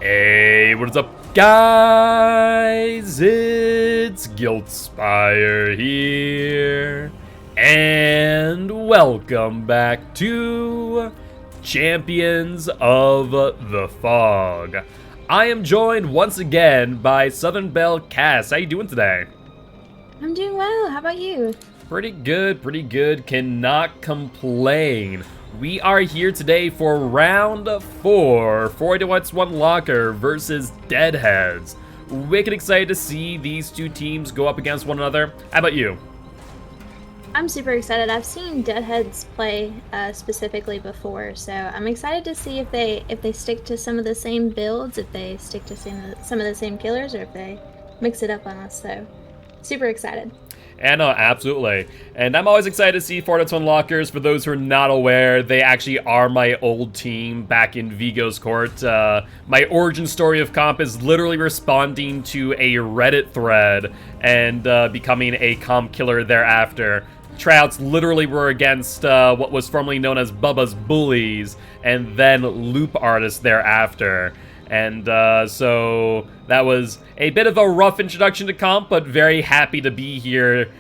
Hey, what is up, guys? It's Guiltspire here, and welcome back to Champions of the Fog. I am joined once again by SouthernBelleCass. How you doing today? I'm doing well. How about you? Pretty good. Cannot complain. We are here today for round 4, 4-1 locker versus Deadheads. Wicked excited to see these two teams go up against one another. How about you? I'm super excited. I've seen Deadheads play specifically before, so I'm excited to see if they stick to some of the same builds, if they stick to some of the same killers, or if they mix it up on us. So, super excited. Yeah, no, absolutely. And I'm always excited to see 4-1 lockers. For those who are not aware, they actually are my old team back in Vigo's court. My origin story of comp is literally responding to a Reddit thread and becoming a comp killer thereafter. Tryouts literally were against what was formerly known as Bubba's Bullies, and then Loop Artists thereafter. And so that was a bit of a rough introduction to comp, but very happy to be here.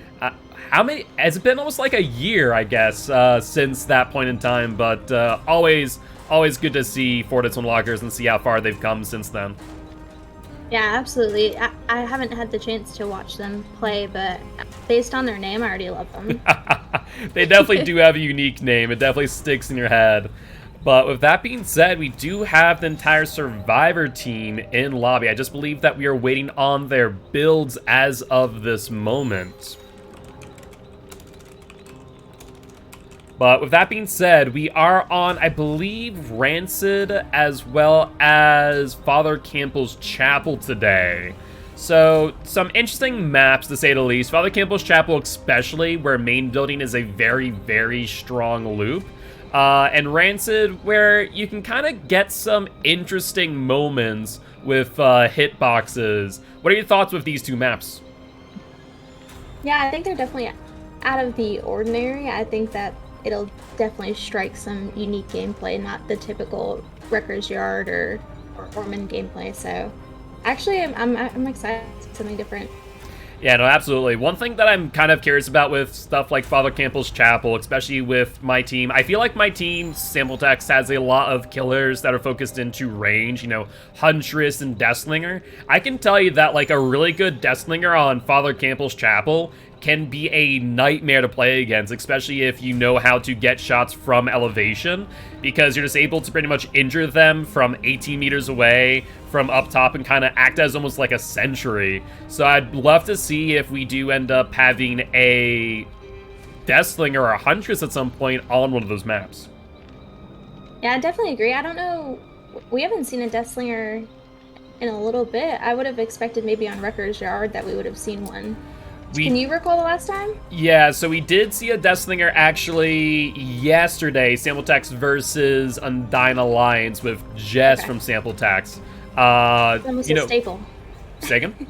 How many? Has it been almost like a year, I guess, since that point in time? But always good to see 4-1 lockers and see how far they've come since then. Yeah, absolutely. I haven't had the chance to watch them play, but based on their name, I already love them. They definitely do have a unique name. It definitely sticks in your head. But with that being said, we do have the entire Survivor team in lobby. I just believe that we are waiting on their builds as of this moment. But with that being said, we are on, I believe, Rancid as well as Father Campbell's Chapel today. So, some interesting maps, to say the least. Father Campbell's Chapel especially, where main building is a very strong loop. And Rancid, where you can kind of get some interesting moments with hitboxes. What are your thoughts with these two maps? Yeah, I think they're definitely out of the ordinary. I think that it'll definitely strike some unique gameplay, not the typical Wrecker's Yard or Orman gameplay. So, actually, I'm excited to see something different. Yeah, no, absolutely. One thing that I'm kind of curious about with stuff like Father Campbell's Chapel, especially with my team, I feel like my team, Sampletex, has a lot of killers that are focused into range, you know, Huntress and Deathslinger. I can tell you that, like, a really good Deathslinger on Father Campbell's Chapel can be a nightmare to play against, especially if you know how to get shots from elevation, because you're just able to pretty much injure them from 18 meters away from up top and kind of act as almost like a sentry. So I'd love to see if we do end up having a Deathslinger or a Huntress at some point on one of those maps. Yeah, I definitely agree. I don't know. We haven't seen a Deathslinger in a little bit. I would have expected maybe on Wrecker's Yard that we would have seen one. Can you recall the last time? Yeah, so we did see a Deathslinger actually yesterday, Sampletex versus Undying Alliance with Jess from Sampletex. It's almost a staple. Second?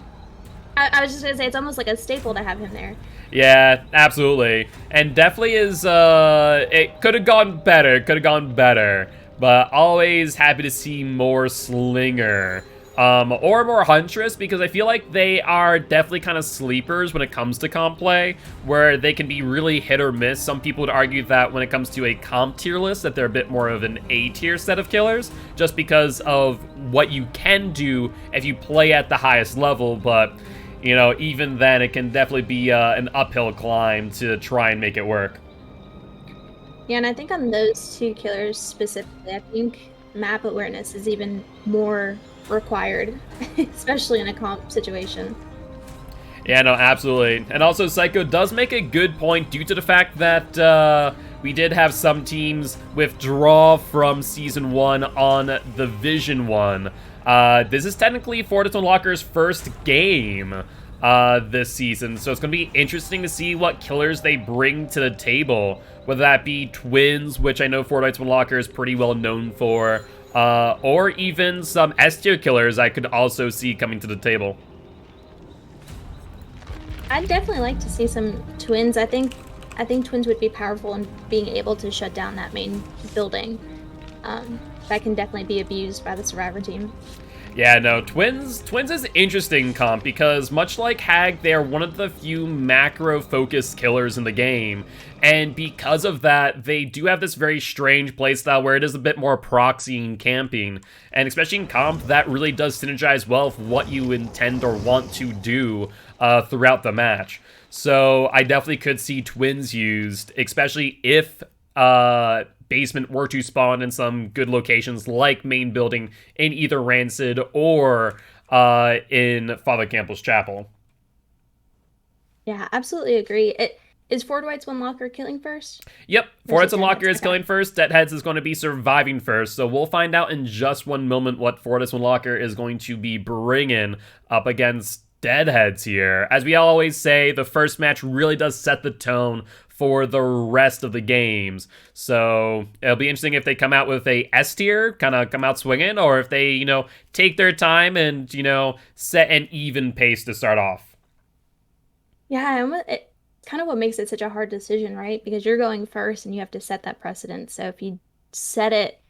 I was just gonna say, it's almost like a staple to have him there. Yeah, absolutely. And definitely is, it could have gone better, but always happy to see more Slinger. Or more Huntress, because I feel like they are definitely kind of sleepers when it comes to comp play, where they can be really hit or miss. Some people would argue that when it comes to a comp tier list, that they're a bit more of an A tier set of killers, just because of what you can do if you play at the highest level, but, you know, even then, it can definitely be an uphill climb to try and make it work. Yeah, and I think on those two killers specifically, I think map awareness is even more required, especially in a comp situation. Yeah, no, absolutely. And also, Psycho does make a good point due to the fact that we did have some teams withdraw from Season 1 on the Vision 1. This is technically 4-1 Locker's first game this season, so it's going to be interesting to see what killers they bring to the table, whether that be Twins, which I know 4-1 Locker is pretty well known for, or even some S-tier killers I could also see coming to the table. I'd definitely like to see some Twins. I think Twins would be powerful in being able to shut down that main building. That can definitely be abused by the Survivor team. Yeah, no, Twins is interesting comp because much like Hag, they are one of the few macro-focused killers in the game. And because of that, they do have this very strange playstyle where it is a bit more proxy and camping. And especially in comp, that really does synergize well with what you intend or want to do throughout the match. So I definitely could see Twins used, especially if basement were to spawn in some good locations like main building in either Rancid or in Father Campbell's Chapel. Yeah, absolutely agree. Is Ford White's one locker killing first? Yep, Or is Fortnite's it Unlocker Deadheads? is killing first. Deadheads is going to be surviving first. So we'll find out in just one moment what Fortnite's Unlocker is going to be bringing up against Deadheads here. As we always say, the first match really does set the tone for the rest of the games. So it'll be interesting if they come out with a S tier, kind of come out swinging, or if they, take their time and, set an even pace to start off. Yeah, it's kind of what makes it such a hard decision, right? Because you're going first and you have to set that precedent. So if you set it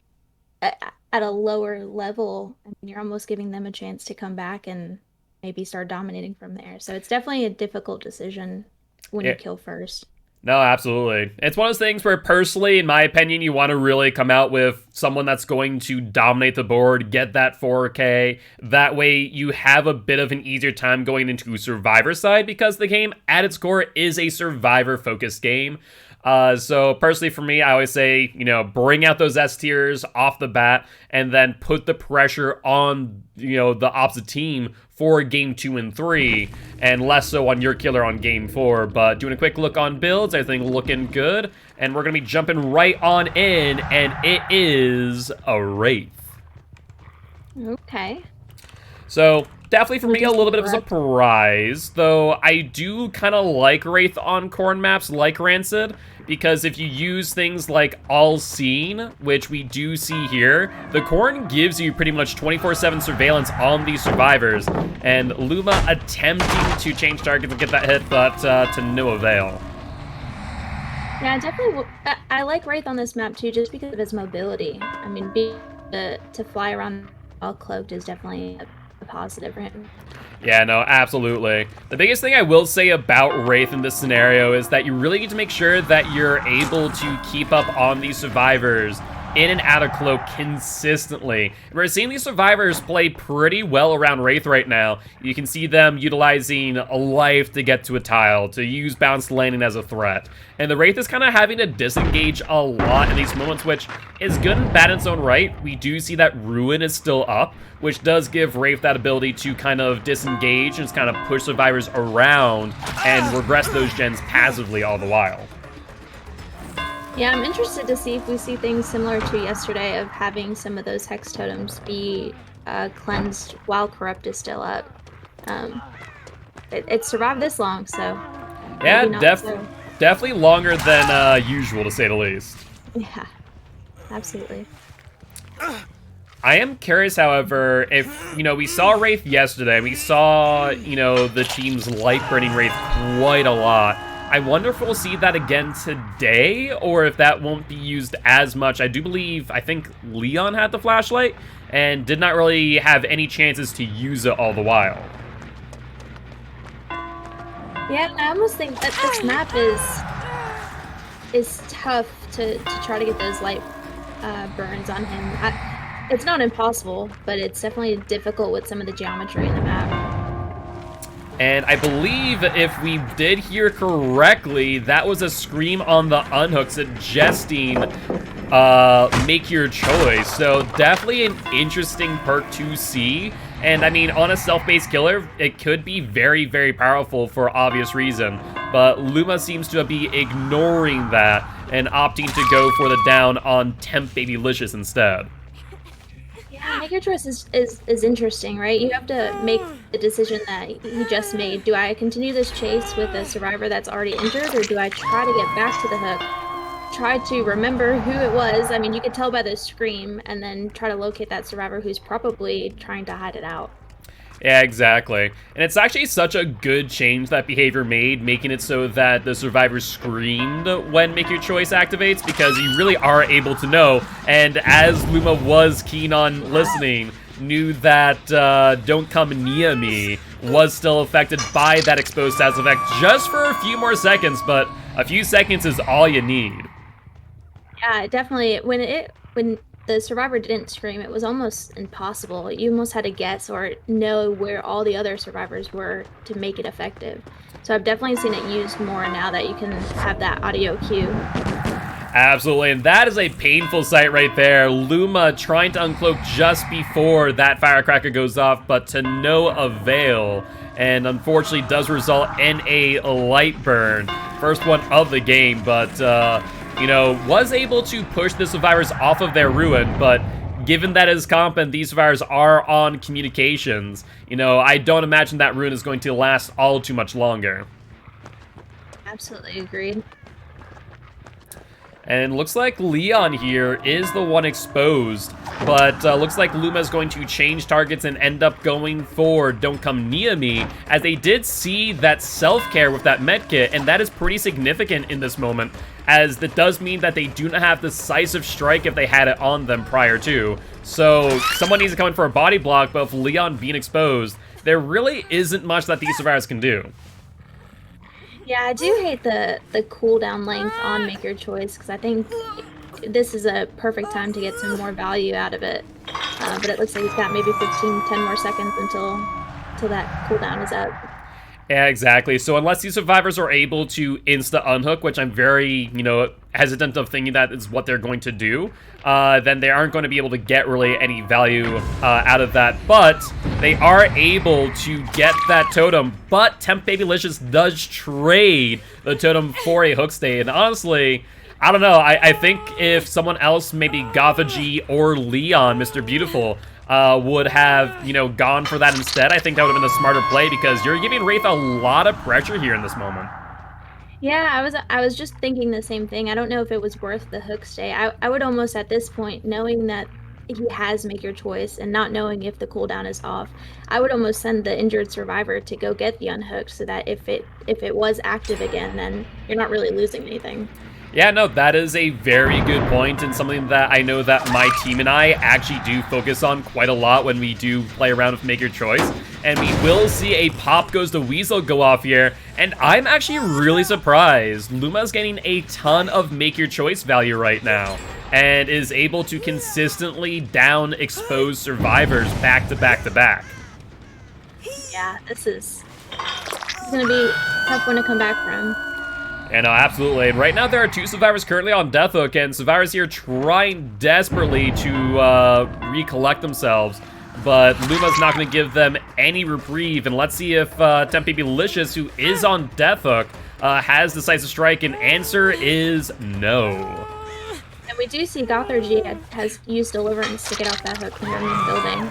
at a lower level, I mean, you're almost giving them a chance to come back and maybe start dominating from there. So it's definitely a difficult decision when you kill first. No, absolutely. It's one of those things where, personally, in my opinion, you want to really come out with someone that's going to dominate the board, get that 4K. That way, you have a bit of an easier time going into Survivor side, because the game, at its core, is a Survivor-focused game. So personally for me, I always say, bring out those S tiers off the bat and then put the pressure on, the opposite team for game 2 and 3 and less so on your killer on game 4. But doing a quick look on builds, everything looking good. And we're going to be jumping right on in, and it is a Wraith. Okay. So definitely for me a little bit of a surprise, though I do kind of like Wraith on Corn maps like Rancid, because if you use things like All Seen, which we do see here, the Corn gives you pretty much 24/7 surveillance on these survivors, and Luma attempting to change targets and get that hit, but to no avail. Yeah, definitely. I like Wraith on this map too, just because of his mobility. I mean, being to fly around all cloaked is definitely a positive for him. Yeah, no, absolutely. The biggest thing I will say about Wraith in this scenario is that you really need to make sure that you're able to keep up on these survivors in and out of cloak consistently. We're seeing these survivors play pretty well around Wraith right now. You can see them utilizing a life to get to a tile, to use bounced landing as a threat. And the Wraith is kind of having to disengage a lot in these moments, which is good and bad in its own right. We do see that Ruin is still up, which does give Wraith that ability to kind of disengage and just kind of push survivors around and regress those gens passively all the while. Yeah, I'm interested to see if we see things similar to yesterday of having some of those Hex Totems be cleansed while Corrupt is still up. It survived this long, so... Yeah, definitely longer than usual, to say the least. Yeah, absolutely. I am curious, however, if, we saw Wraith yesterday, we saw, the teams like burning Wraith quite a lot. I wonder if we'll see that again today, or if that won't be used as much. I think Leon had the flashlight, and did not really have any chances to use it all the while. Yeah, I almost think that this map is tough to try to get those light burns on him. It's not impossible, but it's definitely difficult with some of the geometry in the map. And I believe, if we did hear correctly, that was a scream on the unhook suggesting make your choice. So definitely an interesting perk to see. And I mean, on a self-based killer, it could be very, very powerful for obvious reason. But Luma seems to be ignoring that and opting to go for the down on Temp Babylicious instead. Yeah, make your choice is interesting, right? You have to make the decision that he just made. Do I continue this chase with a survivor that's already injured, or do I try to get back to the hook? Try to remember who it was. I mean, you could tell by the scream, and then try to locate that survivor who's probably trying to hide it out. Yeah, exactly. And it's actually such a good change that behavior made, making it so that the survivors screamed when Make Your Choice activates, because you really are able to know. And as Luma was keen on listening, knew that Don't Come Near Me was still affected by that exposed status effect just for a few more seconds, but a few seconds is all you need. Yeah, definitely. When the survivor didn't scream, it was almost impossible. You almost had to guess or know where all the other survivors were to make it effective. So I've definitely seen it used more now that you can have that audio cue. Absolutely, and that is a painful sight right there. Luma trying to uncloak just before that firecracker goes off, but to no avail, and unfortunately does result in a light burn. First one of the game, but, you know, was able to push the survivors off of their ruin, but given that is comp and these survivors are on communications, you know, I don't imagine that ruin is going to last all too much longer. Absolutely agreed. And looks like Leon here is the one exposed, but looks like Luma is going to change targets and end up going for Don't Come Near Me, as they did see that self-care with that medkit, and that is pretty significant in this moment, as that does mean that they do not have decisive strike if they had it on them prior to. So someone needs to come in for a body block, but with Leon being exposed, there really isn't much that these survivors can do. Yeah, I do hate the cooldown length on Make Your Choice, because I think this is a perfect time to get some more value out of it. But it looks like we've got maybe 10 more seconds until that cooldown is up. Yeah, exactly. So unless these survivors are able to insta-unhook, which I'm very, you know, hesitant of thinking that is what they're going to do, then they aren't going to be able to get really any value out of that. But they are able to get that totem, but Temp Babylicious does trade the totem for a hook stay. And honestly, I don't know. I think if someone else, maybe Gotha or Leon, Mr. Beautiful, would have, you know, gone for that instead, I think that would have been a smarter play, because you're giving Wraith a lot of pressure here in this moment. Yeah, I was just thinking the same thing. I don't know if it was worth the hook stay. I would almost, at this point, knowing that he has Make Your Choice and not knowing if the cooldown is off, I would almost send the injured survivor to go get the unhooked, so that if it was active again, then you're not really losing anything. Yeah, no, that is a very good point, and something that I know that my team and I actually do focus on quite a lot when we do play around with Make Your Choice. And we will see a Pop Goes the Weasel go off here, and I'm actually really surprised. Luma's getting a ton of Make Your Choice value right now, and is able to consistently down exposed survivors back to back to back. Yeah, this is gonna be a tough one to come back from. And absolutely. And right now there are two survivors currently on Death Hook, and survivors here trying desperately to recollect themselves. But Luma's not going to give them any reprieve. And let's see if Temp Babylicious, who is on Death Hook, has Decisive Strike, and answer is no. And we do see Gothargy has used Deliverance to get off that hook from the main building.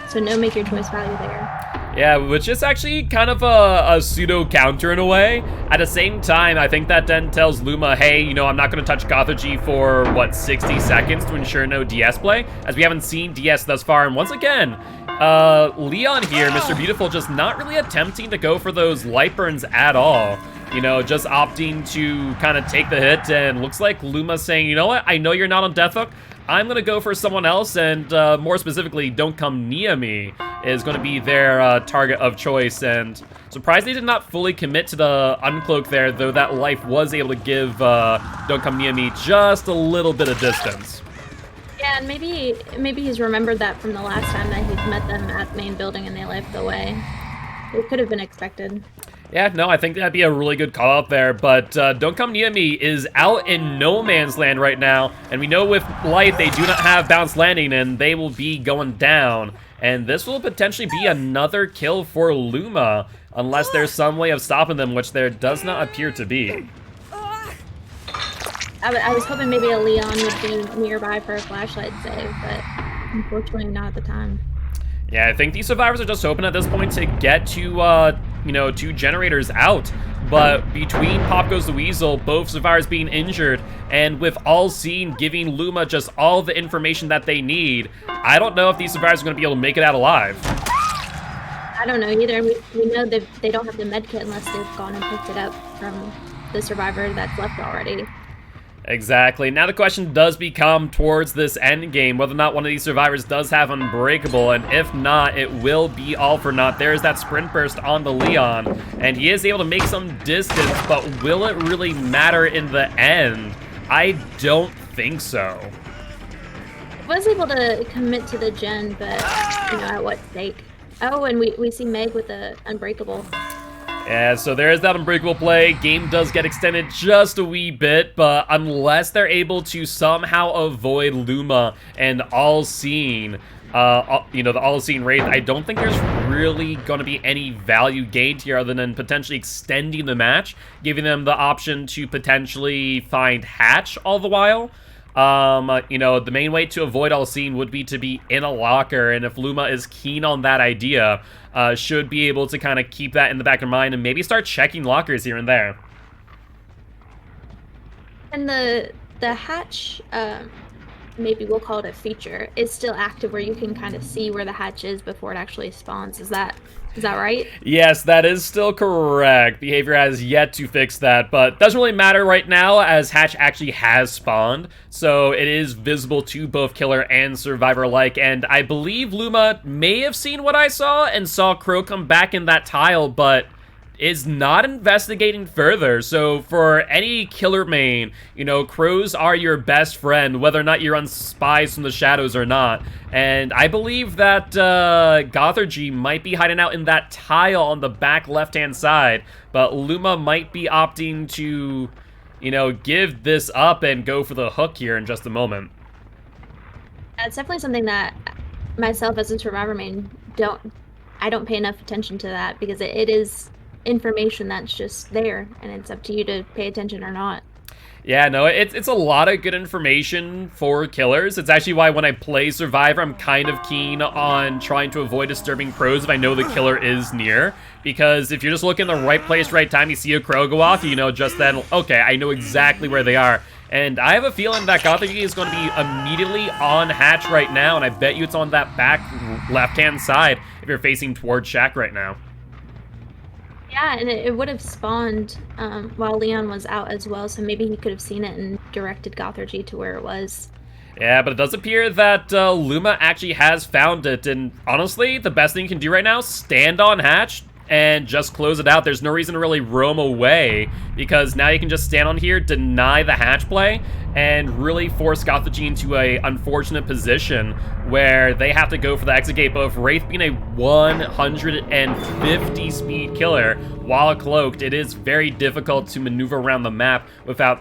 So no Make Your Choice value there. Yeah, which is actually kind of a pseudo counter in a way. At the same time, I think that then tells Luma, hey, you know, I'm not going to touch Gothargy for, what, 60 seconds to ensure no DS play, as we haven't seen DS thus far. And once again, Leon here, Mr. Beautiful, just not really attempting to go for those light burns at all. You know, just opting to kind of take the hit, and looks like Luma's saying, you know what, I know you're not on Death Hook, I'm going to go for someone else, and more specifically, Don't Come Near Me is going to be their target of choice. And surprised they did not fully commit to the uncloak there, though that life was able to give Don't Come Near Me just a little bit of distance. Yeah, and maybe he's remembered that from the last time that he's met them at the main building and they left the way. It could have been expected. Yeah, no, I think that'd be a really good call out there, but Don't Come Near Me is out in no man's land right now, and we know with Light they do not have bounce landing, and they will be going down, and this will potentially be another kill for Luma, unless there's some way of stopping them, which there does not appear to be. I was hoping maybe a Leon would be nearby for a flashlight save, but unfortunately not at the time. Yeah, I think these survivors are just hoping at this point to get to, you know, two generators out. But between Pop Goes the Weasel, both survivors being injured, and with All Seen giving Luma just all the information that they need, I don't know if these survivors are going to be able to make it out alive. I don't know either. We know that they don't have the medkit unless they've gone and picked it up from the survivor that's left already. Exactly. Now the question does become towards this end game whether or not one of these survivors does have Unbreakable, and if not, it will be all for naught. There's that sprint burst on the Leon, and he is able to make some distance, but will it really matter in the end? I don't think so. Was able to commit to the gen, but at what stake? Oh, and we see Meg with the Unbreakable. Yeah, so there is that Unbreakable play. Game does get extended just a wee bit, but unless they're able to somehow avoid Luma and All-Seeing, the All-Seeing Wraith, I don't think there's really going to be any value gained here other than potentially extending the match, giving them the option to potentially find Hatch all the while. The main way to avoid All-Seeing would be to be in a locker, and if Luma is keen on that idea, should be able to kind of keep that in the back of mind and maybe start checking lockers here and there. And the hatch, maybe we'll call it a feature, is still active where you can kind of see where the hatch is before it actually spawns. Is that right? Yes, that is still correct. Behavior has yet to fix that, but doesn't really matter right now as Hatch actually has spawned, so it is visible to both killer and survivor alike, and I believe Luma may have seen what I saw and saw Crow come back in that tile, but is not investigating further. So for any killer main, crows are your best friend, whether or not you're on spies from the shadows or not. And I believe that Gothergy might be hiding out in that tile on the back left-hand side, but Luma might be opting to, give this up and go for the hook here in just a moment. It's definitely something that myself as a survivor main I don't pay enough attention to that because it is information that's just there, and it's up to you to pay attention or not. Yeah, no, it's a lot of good information for killers. It's actually why when I play Survivor, I'm kind of keen on trying to avoid disturbing crows if I know the killer is near. Because if you're just looking in the right place, right time, you see a crow go off, just then, okay, I know exactly where they are. And I have a feeling that Gothergy is going to be immediately on Hatch right now, and I bet you it's on that back left-hand side if you're facing towards Shack right now. Yeah, and it would have spawned while Leon was out as well, so maybe he could have seen it and directed Gothergy to where it was. Yeah, but it does appear that Luma actually has found it, and honestly, the best thing you can do right now, stand on Hatch and just close it out. There's no reason to really roam away, because now you can just stand on here, deny the Hatch play, and really force Gothergy into a unfortunate position where they have to go for the exit gate. But with Wraith being a 150 speed killer while cloaked, it is very difficult to maneuver around the map without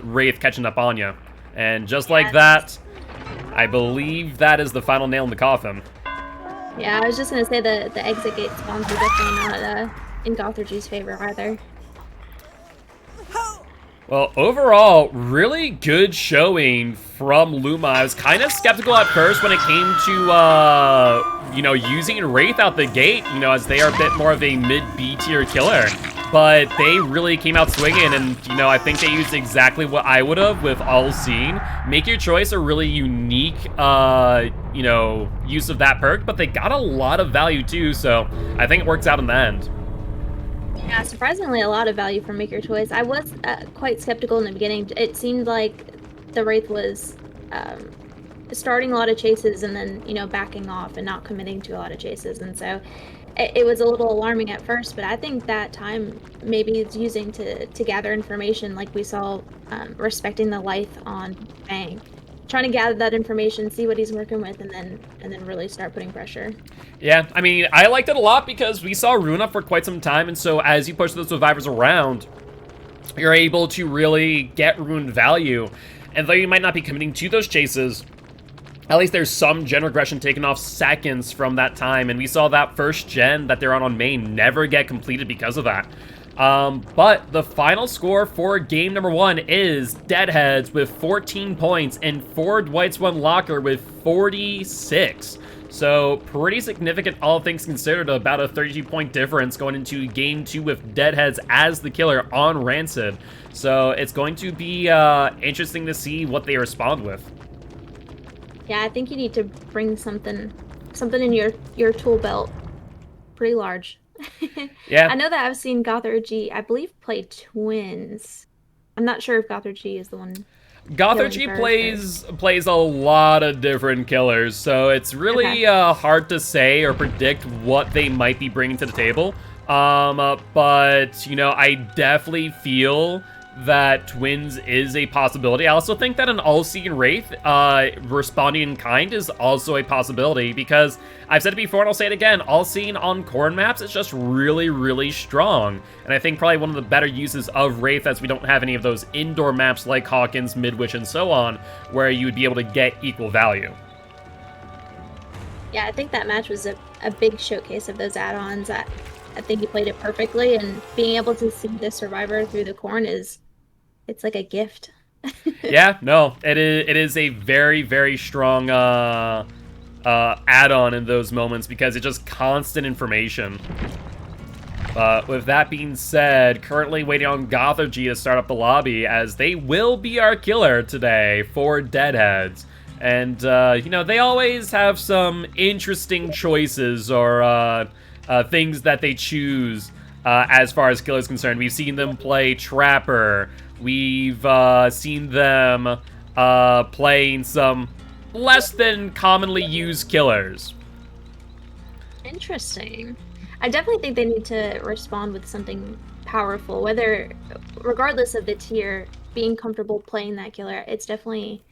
Wraith catching up on you. And just like that, I believe that is the final nail in the coffin. Yeah, I was just going to say the exit gate spawns are definitely not in Gothergy's favor either. Well, overall, really good showing from Luma. I was kind of skeptical at first when it came to, using Wraith out the gate, as they are a bit more of a mid-B tier killer. But they really came out swinging, and, I think they used exactly what I would have with All-Seeing. Make Your Choice a really unique, use of that perk, but they got a lot of value too, so I think it works out in the end. Yeah, surprisingly a lot of value from Make Your Choice. I was quite skeptical in the beginning. It seemed like the Wraith was starting a lot of chases and then, backing off and not committing to a lot of chases. And so it was a little alarming at first, but I think that time maybe it's using to gather information like we saw respecting the Lithe on Bang. Trying to gather that information, see what he's working with, and then really start putting pressure. Yeah, I mean, I liked it a lot because we saw Rune up for quite some time, and so as you push those survivors around, you're able to really get Rune value. And though you might not be committing to those chases, at least there's some gen regression taken off seconds from that time, and we saw that first gen that they're on main never get completed because of that. But the final score for game number 1 is Deadheads with 14 points and Ford White's one locker with 46. So pretty significant, all things considered, about a 32-point difference going into game 2 with Deadheads as the killer on Rancid. So it's going to be interesting to see what they respond with. Yeah, I think you need to bring something in your tool belt pretty large. Yeah. I know that I've seen Gothergy, I believe, play twins. I'm not sure if Gothard is the one killing Gothard first. plays a lot of different killers, so it's really Okay. hard to say or predict what they might be bringing to the table. But you know, I definitely feel that Twins is a possibility. I also think that an All-Seeing Wraith responding in kind is also a possibility, because I've said it before and I'll say it again, All-Seeing on corn maps is just really, really strong. And I think probably one of the better uses of Wraith, as we don't have any of those indoor maps like Hawkins, Midwich, and so on, where you would be able to get equal value. Yeah, I think that match was a big showcase of those add-ons. I think he played it perfectly, and being able to see the survivor through the corn it's like a gift. Yeah, no, it is a very, very strong add-on in those moments, because it's just constant information. With that being said, currently waiting on Gothard to start up the lobby, as they will be our killer today for Deadheads. And, you know, they always have some interesting choices or things that they choose as far as killers concerned. We've seen them play Trapper. We've seen them playing some less than commonly used killers. Interesting. I definitely think they need to respond with something powerful, regardless of the tier, being comfortable playing that killer. It's definitely,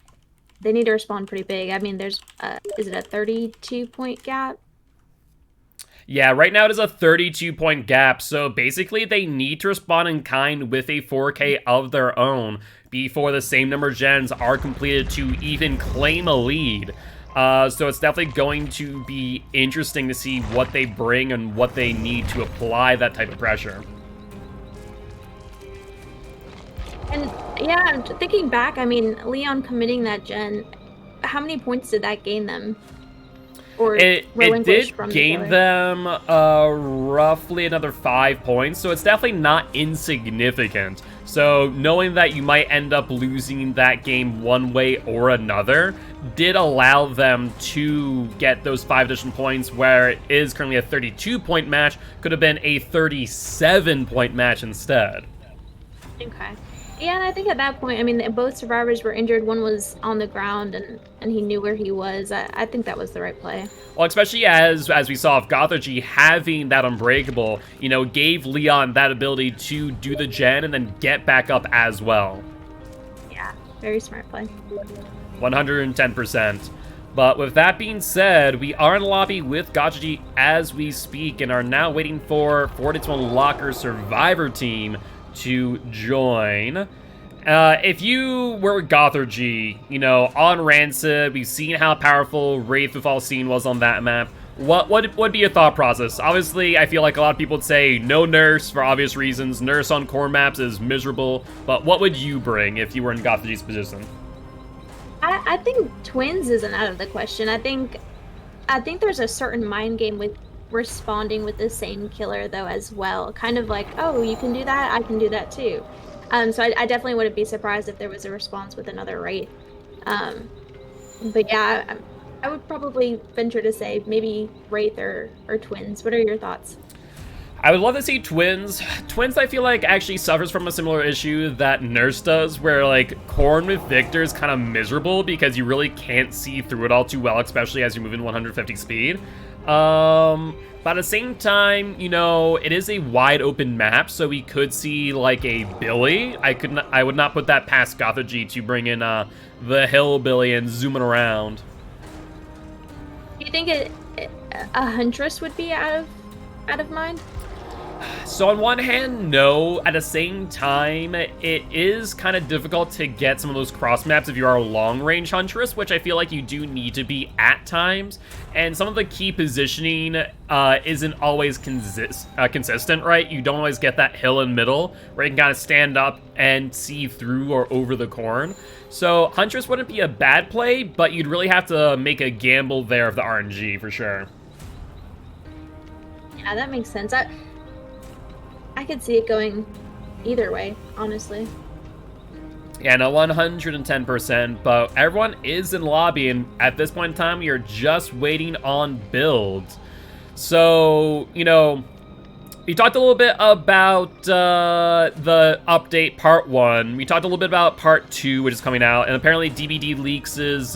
they need to respond pretty big. I mean, there's, is it a 32-point gap? Yeah, right now it is a 32-point gap, so basically they need to respond in kind with a 4K of their own before the same number of gens are completed to even claim a lead. So it's definitely going to be interesting to see what they bring and what they need to apply that type of pressure. And yeah, thinking back, I mean, Leon committing that gen, how many points did that gain them? Or it did from gain them roughly another 5 points, so it's definitely not insignificant. So knowing that you might end up losing that game one way or another did allow them to get those 5 additional points, where it is currently a 32-point match, could have been a 37-point match instead. Okay. Yeah, and I think at that point, I mean, both survivors were injured. One was on the ground, and he knew where he was. I think that was the right play. Well, especially as we saw, if Gothargy having that Unbreakable, you know, gave Leon that ability to do the gen and then get back up as well. Yeah, very smart play. 110%. But with that being said, we are in the lobby with Gothargy as we speak, and are now waiting for Fortitude Unlocker Survivor Team to join. If you were Gothargy, you know, on Rancid, we've seen how powerful Wraith with All Seen was on that map. What would be your thought process? Obviously, I feel like a lot of people would say no Nurse for obvious reasons. Nurse on core maps is miserable. But what would you bring if you were in Gothargy's position? I think Twins isn't out of the question. I think there's a certain mind game with responding with the same killer though as well, kind of like, oh, you can do that, I can do that too. So I definitely wouldn't be surprised if there was a response with another Wraith. But yeah, I would probably venture to say maybe Wraith or Twins. What are your thoughts? I would love to see Twins. Twins, I feel like, actually suffers from a similar issue that Nurse does, where, like, Corn with Victor is kind of miserable because you really can't see through it all too well, especially as you move in 150 speed. But at the same time, you know, it is a wide open map, so we could see like a Billy. I would not put that past Gothargy to bring in the Hillbilly and zooming around. Do you think a Huntress would be out of mind? So on one hand, no. At the same time, it is kind of difficult to get some of those cross maps if you are a long-range Huntress, which I feel like you do need to be at times. And some of the key positioning isn't always consistent, right? You don't always get that hill in middle where you can kind of stand up and see through or over the corn. So Huntress wouldn't be a bad play, but you'd really have to make a gamble there of the RNG for sure. Yeah, that makes sense. I could see it going either way, honestly. Yeah, no, 110%, but everyone is in lobby, and at this point in time, you're just waiting on builds. So, you know, We talked a little bit about the update part 1. We talked a little bit about part 2, which is coming out, and apparently DBD Leaks is,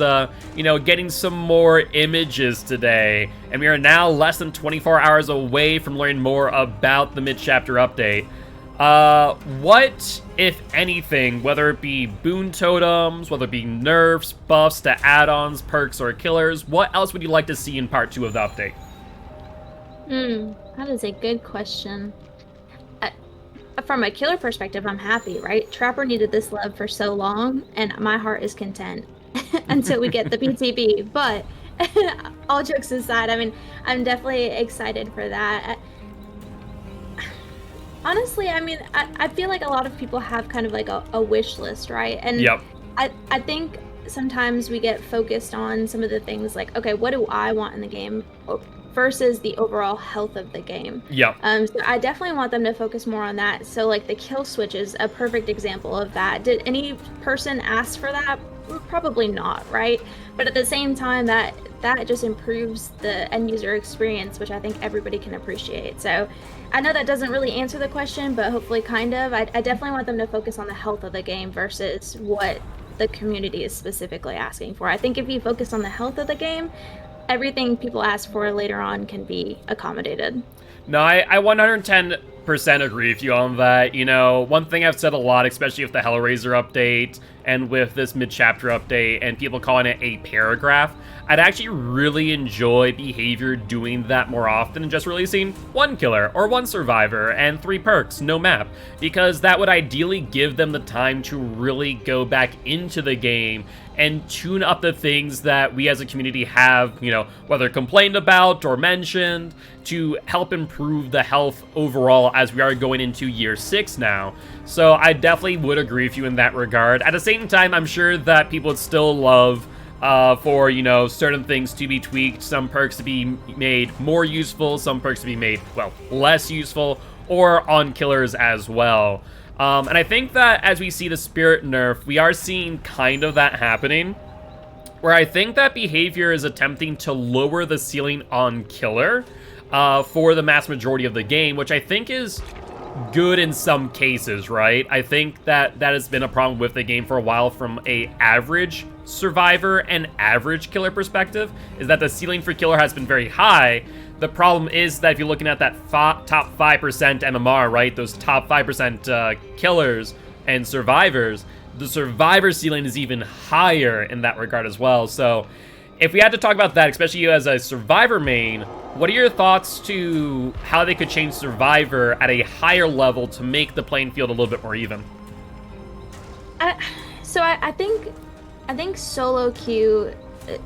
getting some more images today. And we are now less than 24 hours away from learning more about the mid-chapter update. What, if anything, whether it be boon totems, whether it be nerfs, buffs to add-ons, perks, or killers, what else would you like to see in part 2 of the update? That is a good question. From a killer perspective, I'm happy, right? Trapper needed this love for so long, and my heart is content until we get the PTB. But all jokes aside, I mean, I'm definitely excited for that. Honestly, I mean, I feel like a lot of people have kind of like a wish list, right? And Yep. I think sometimes we get focused on some of the things like, okay, what do I want in the game versus the overall health of the game. Yep. So I definitely want them to focus more on that. So like the kill switch is a perfect example of that. Did any person ask for that? Probably not, right? But at the same time, that just improves the end user experience, which I think everybody can appreciate. So I know that doesn't really answer the question, but hopefully kind of. I definitely want them to focus on the health of the game versus what the community is specifically asking for. I think if you focus on the health of the game, everything people ask for later on can be accommodated. No, I 110% agree with you on that. You know, one thing I've said a lot, especially with the Hellraiser update and with this mid-chapter update and people calling it a paragraph, I'd actually really enjoy Behavior doing that more often and just releasing one killer or one survivor and 3 perks, no map, because that would ideally give them the time to really go back into the game and tune up the things that we as a community have, whether complained about or mentioned, to help improve the health overall as we are going into year 6 now. So I definitely would agree with you in that regard. At the same time, I'm sure that people would still love for, certain things to be tweaked, some perks to be made more useful, some perks to be made, less useful, or on killers as well. And I think that as we see the Spirit nerf, we are seeing kind of that happening, where I think that Behavior is attempting to lower the ceiling on killer for the mass majority of the game, which I think is good in some cases, right? I think that has been a problem with the game for a while from a average survivor and average killer perspective, is that the ceiling for killer has been very high. The problem is that if you're looking at that top 5% MMR, right, those top 5% killers and survivors, the survivor ceiling is even higher in that regard as well. So if we had to talk about that, especially you as a survivor main, what are your thoughts to how they could change survivor at a higher level to make the playing field a little bit more even? I think solo queue.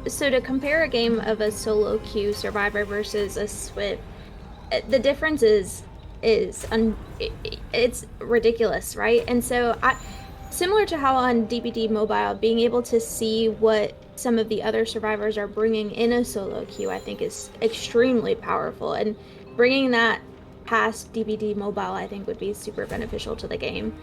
So to compare a game of a solo queue survivor versus a Swift, the difference is it's ridiculous, right? And so similar to how on DBD Mobile, being able to see what some of the other survivors are bringing in a solo queue, I think is extremely powerful, and bringing that past DBD Mobile, I think would be super beneficial to the game.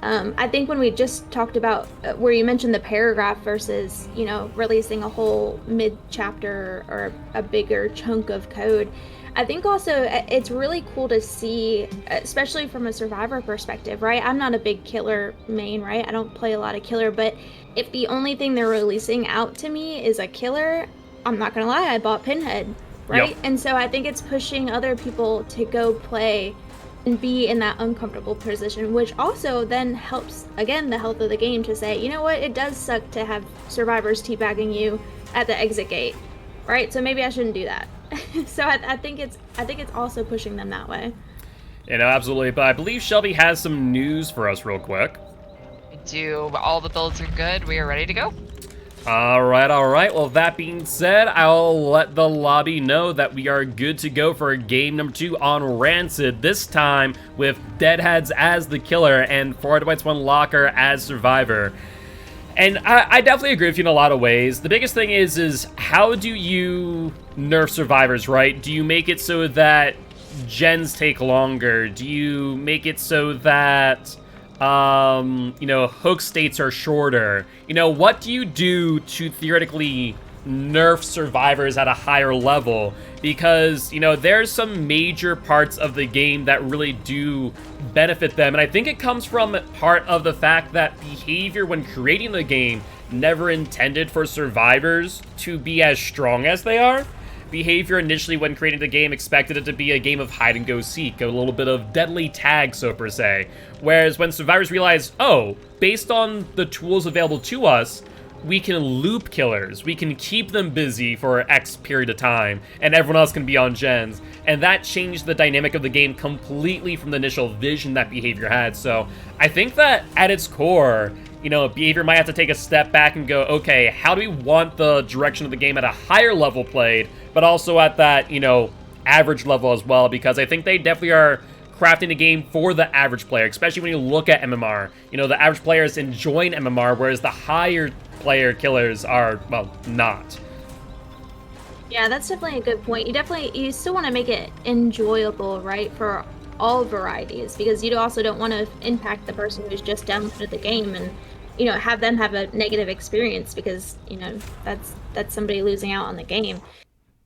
I think when we just talked about where you mentioned the paragraph versus, releasing a whole mid-chapter or a bigger chunk of code, I think also it's really cool to see, especially from a survivor perspective, right? I'm not a big killer main, right? I don't play a lot of killer, but if the only thing they're releasing out to me is a killer, I'm not gonna lie, I bought Pinhead, right? Yep. And so I think it's pushing other people to go play and be in that uncomfortable position, which also then helps, again, the health of the game to say, you know what, it does suck to have survivors teabagging you at the exit gate, right? So maybe I shouldn't do that. So I think it's also pushing them that way. Absolutely. But I believe Shelby has some news for us real quick. All the builds are good. We are ready to go. All right. Well, that being said, I'll let the lobby know that we are good to go for game number 2 on Rancid, this time with Deadheads as the killer and 4-1 Locker as survivor. And I definitely agree with you in a lot of ways. The biggest thing is how do you nerf survivors, right? Do you make it so that gens take longer? Do you make it so that hook states are shorter? What do you do to theoretically nerf survivors at a higher level, because, you know, there's some major parts of the game that really do benefit them, and I think it comes from part of the fact that behavior when creating the game never intended for survivors to be as strong as they are. Behavior initially when creating the game expected it to be a game of hide and go seek, a little bit of deadly tag, so per se. Whereas when survivors realize, oh, based on the tools available to us, we can loop killers, we can keep them busy for X period of time, and everyone else can be on gens. And that changed the dynamic of the game completely from the initial vision that behavior had. So I think that at its core, you know, behavior might have to take a step back and go, okay, how do we want the direction of the game at a higher level played, but also at that, you know, average level as well, because I think they definitely are crafting a game for the average player, especially when you look at MMR. You know, the average player is enjoying MMR, whereas the higher player killers are, well, not. Yeah, that's definitely a good point. You still want to make it enjoyable, right, for all varieties, because you also don't want to impact the person who's just downloaded the game and, you know, have them have a negative experience, because, you know, that's somebody losing out on the game.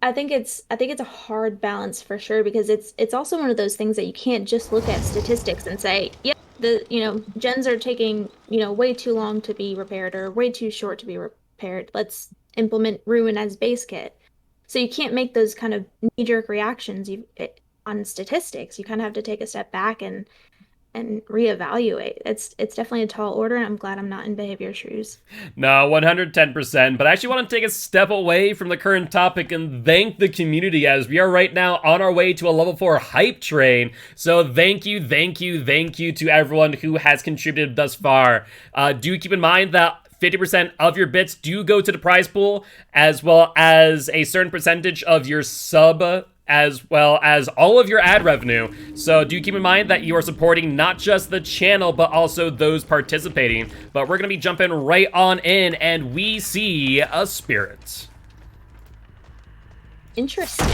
I think it's a hard balance for sure, because it's also one of those things that you can't just look at statistics and say, yep, gens are taking, you know, way too long to be repaired or way too short to be repaired. Let's implement Ruin as base kit. So you can't make those kind of knee-jerk reactions on statistics. You kind of have to take a step back and reevaluate. It's definitely a tall order, and I'm glad I'm not in behavior shoes. No, 110%, but I actually want to take a step away from the current topic and thank the community, as we are right now on our way to a level 4 hype train. So thank you to everyone who has contributed thus far. Do keep in mind that 50% of your bits do go to the prize pool, as well as a certain percentage of your sub, as well as all of your ad revenue. So do keep in mind that you are supporting not just the channel, but also those participating. But we're going to be jumping right on in, and we see a spirit. Interesting.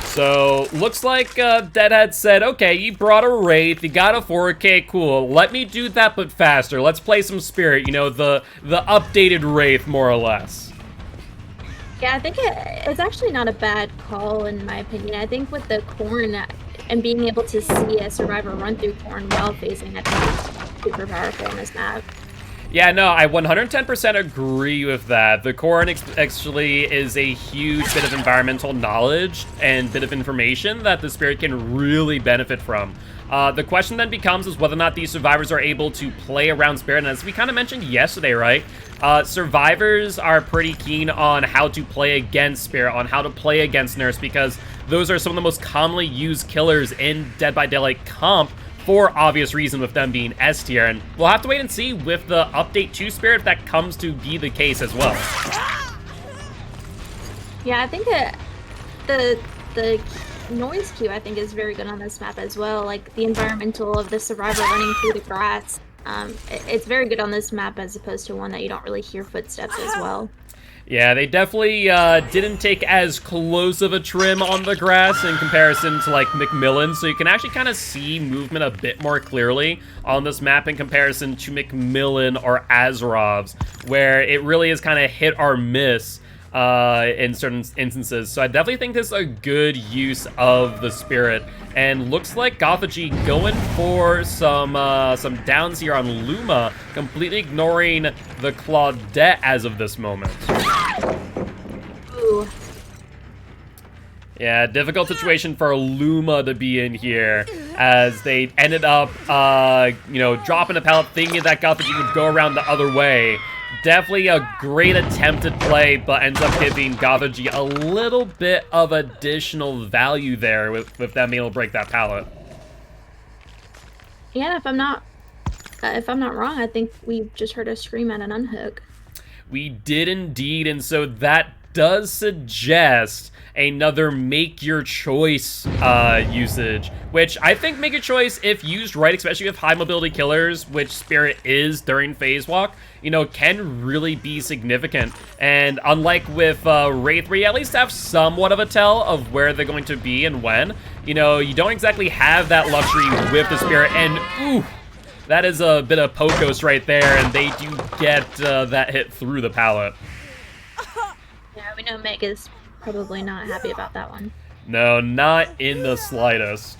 So, looks like Deadhead said, okay, you brought a Wraith, you got a 4K, cool. Let me do that, but faster. Let's play some Spirit, you know, the updated Wraith, more or less. Yeah, I think it's actually not a bad call, in my opinion. I think with the Corn and being able to see a Survivor run through Corn while phasing, I think it's super powerful on this map. Yeah, no, I 110% agree with that. The Corn actually is a huge bit of environmental knowledge and bit of information that the Spirit can really benefit from. The question then becomes is whether or not these survivors are able to play around Spirit, and as we kind of mentioned yesterday, right? Survivors are pretty keen on how to play against Spirit, on how to play against Nurse, because those are some of the most commonly used killers in Dead by Daylight comp, for obvious reason with them being S tier, and we'll have to wait and see with the update to Spirit if that comes to be the case as well. Yeah, I think that the noise cue, I think, is very good on this map as well. Like the environmental of the Survivor running through the grass. It's very good on this map as opposed to one that you don't really hear footsteps as well. Yeah, they definitely didn't take as close of a trim on the grass in comparison to, like, McMillan, so you can actually kind of see movement a bit more clearly on this map in comparison to McMillan or Azarov's, where it really is kind of hit or miss in certain instances. So I definitely think this is a good use of the Spirit, and looks like Gothagy going for some downs here on Luma, completely ignoring the Claudette as of this moment. Ooh. Yeah, difficult situation for Luma to be in here, as they ended up, you know, dropping a pallet, thinking that Gothagy would go around the other way. Definitely a great attempted play, but ends up giving Gothagy a little bit of additional value there with them being able to break that pallet. Yeah, if I'm not wrong, I think we just heard a scream at an unhook. We did indeed, and so that does suggest another make your choice usage, which I think make your choice, if used right, especially with high mobility killers, which Spirit is during phase walk, you know, can really be significant. And unlike with Wraith, where you at least have somewhat of a tell of where they're going to be and when, you know, you don't exactly have that luxury with the Spirit. And ooh, that is a bit of Pokos right there, and they do get that hit through the pallet. Yeah, we know Meg is probably not happy about that one. No, not in the slightest.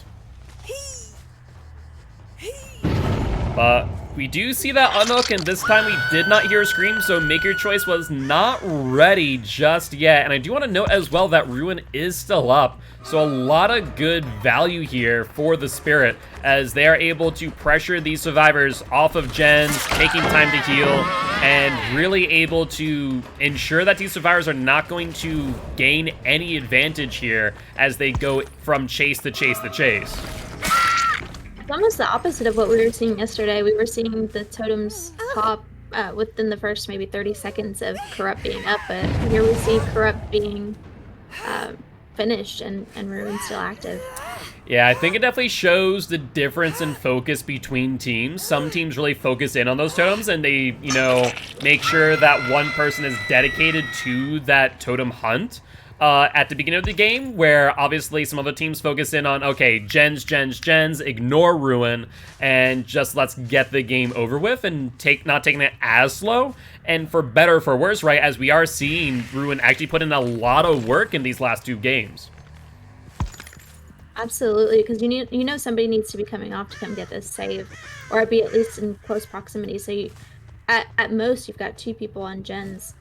But we do see that unhook, and this time we did not hear a scream, so Make Your Choice was not ready just yet. And I do want to note as well that Ruin is still up, so a lot of good value here for the Spirit, as they are able to pressure these survivors off of gens, taking time to heal, and really able to ensure that these survivors are not going to gain any advantage here as they go from chase to chase to chase. It's almost the opposite of what we were seeing yesterday. We were seeing the totems pop within the first maybe 30 seconds of Corrupt being up, but here we see Corrupt being finished and Ruin still active. Yeah, I think it definitely shows the difference in focus between teams. Some teams really focus in on those totems and they, make sure that one person is dedicated to that totem hunt. At the beginning of the game, where obviously some other teams focus in on, okay, gens, ignore Ruin, and just let's get the game over with and not taking it as slow. And for better or for worse, right, as we are seeing Ruin actually put in a lot of work in these last 2 games. Absolutely, because you know somebody needs to be coming off to come get this save, or be at least in close proximity. So at most you've got 2 people on gens.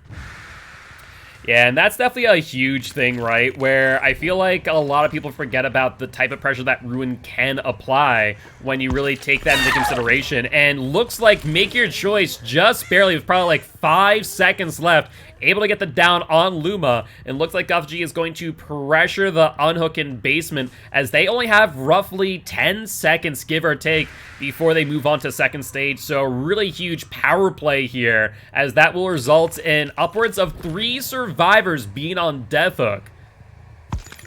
Yeah, and that's definitely a huge thing, right? Where I feel like a lot of people forget about the type of pressure that Ruin can apply when you really take that into consideration. And looks like Make Your Choice just barely, with probably like 5 seconds left, able to get the down on Luma, and looks like GothG is going to pressure the unhook in basement, as they only have roughly 10 seconds, give or take, before they move on to second stage. So really huge power play here, as that will result in upwards of 3 survivors being on death hook.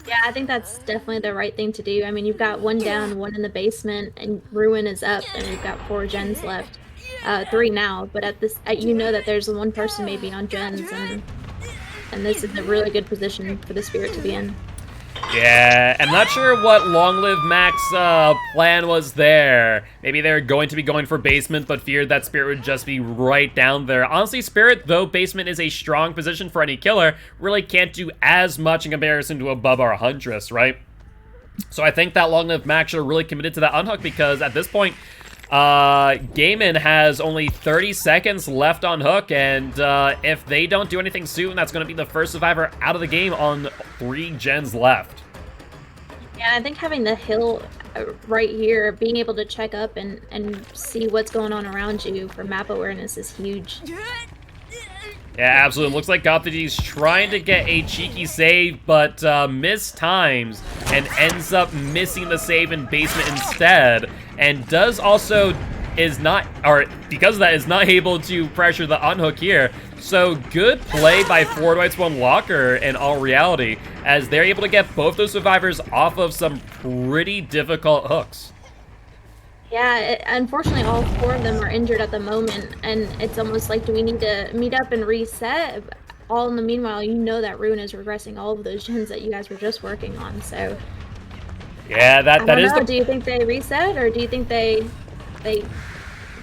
Yeah, I think that's definitely the right thing to do. I mean, you've got 1 down, 1 in the basement, and Ruin is up, and we've got 4 gens left. 3 now, but you know that there's 1 person maybe on gens, and this is a really good position for the Spirit to be in. Yeah, I'm not sure what Long Live Mac's plan was there. Maybe they're going to be going for basement, but feared that Spirit would just be right down there. Honestly, Spirit, though basement is a strong position for any killer, really can't do as much in comparison to above our Huntress, right? So I think that Long Live Mac should have really committed to that unhook, because at this point, Gaiman has only 30 seconds left on hook, and if they don't do anything soon, that's going to be the first survivor out of the game on 3 gens left. Yeah, I think having the hill right here, being able to check up and see what's going on around you for map awareness is huge. Yeah, absolutely. Looks like GothG's trying to get a cheeky save, but mistimes and ends up missing the save in basement instead, and does also because of that, is not able to pressure the unhook here. So good play by Forward White's One Locker in all reality, as they're able to get both those survivors off of some pretty difficult hooks. Yeah, unfortunately, all 4 of them are injured at the moment, and it's almost like, do we need to meet up and reset? All in the meanwhile, you know that Ruin is regressing all of those gens that you guys were just working on, so... Yeah, that is do you think they reset, or do you think they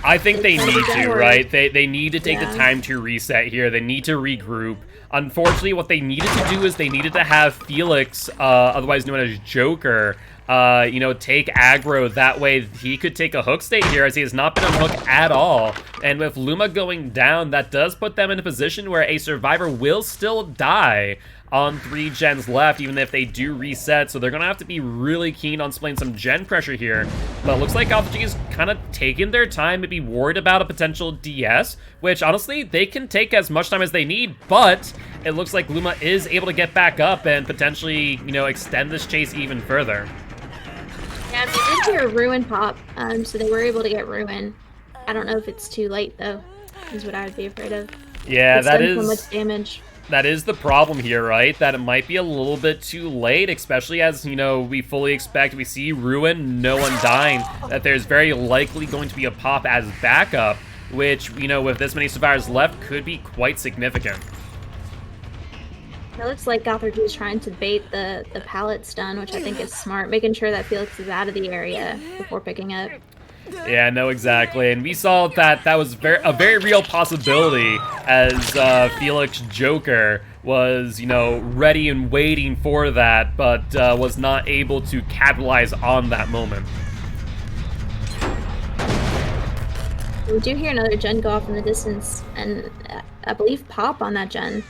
I think they need to, or... right? They need to take the time to reset here. They need to regroup. Unfortunately, what they needed to do is they needed to have Felix, otherwise known as Joker, take aggro. That way he could take a hook state here, as he has not been on hook at all. And with Luma going down, that does put them in a position where a survivor will still die on 3 gens left, even if they do reset. So they're going to have to be really keen on displaying some gen pressure here. But it looks like GothG is kind of taking their time, maybe worried about a potential DS, which honestly, they can take as much time as they need, but it looks like Luma is able to get back up and potentially, extend this chase even further. Yeah, they did hear Ruin pop, so they were able to get Ruin. I don't know if it's too late, though, is what I would be afraid of. Yeah, it's done so much damage. That is the problem here, right? That it might be a little bit too late, especially as, we fully expect, we see Ruin, no one dying, that there's very likely going to be a pop as backup, which, with this many survivors left, could be quite significant. It looks like GothG is trying to bait the pallet stun, which I think is smart, making sure that Felix is out of the area before picking up. Yeah, no, exactly. And we saw that was a very real possibility, as Felix Joker was, ready and waiting for that, but was not able to capitalize on that moment. We do hear another gen go off in the distance, and I believe Pop on that gen.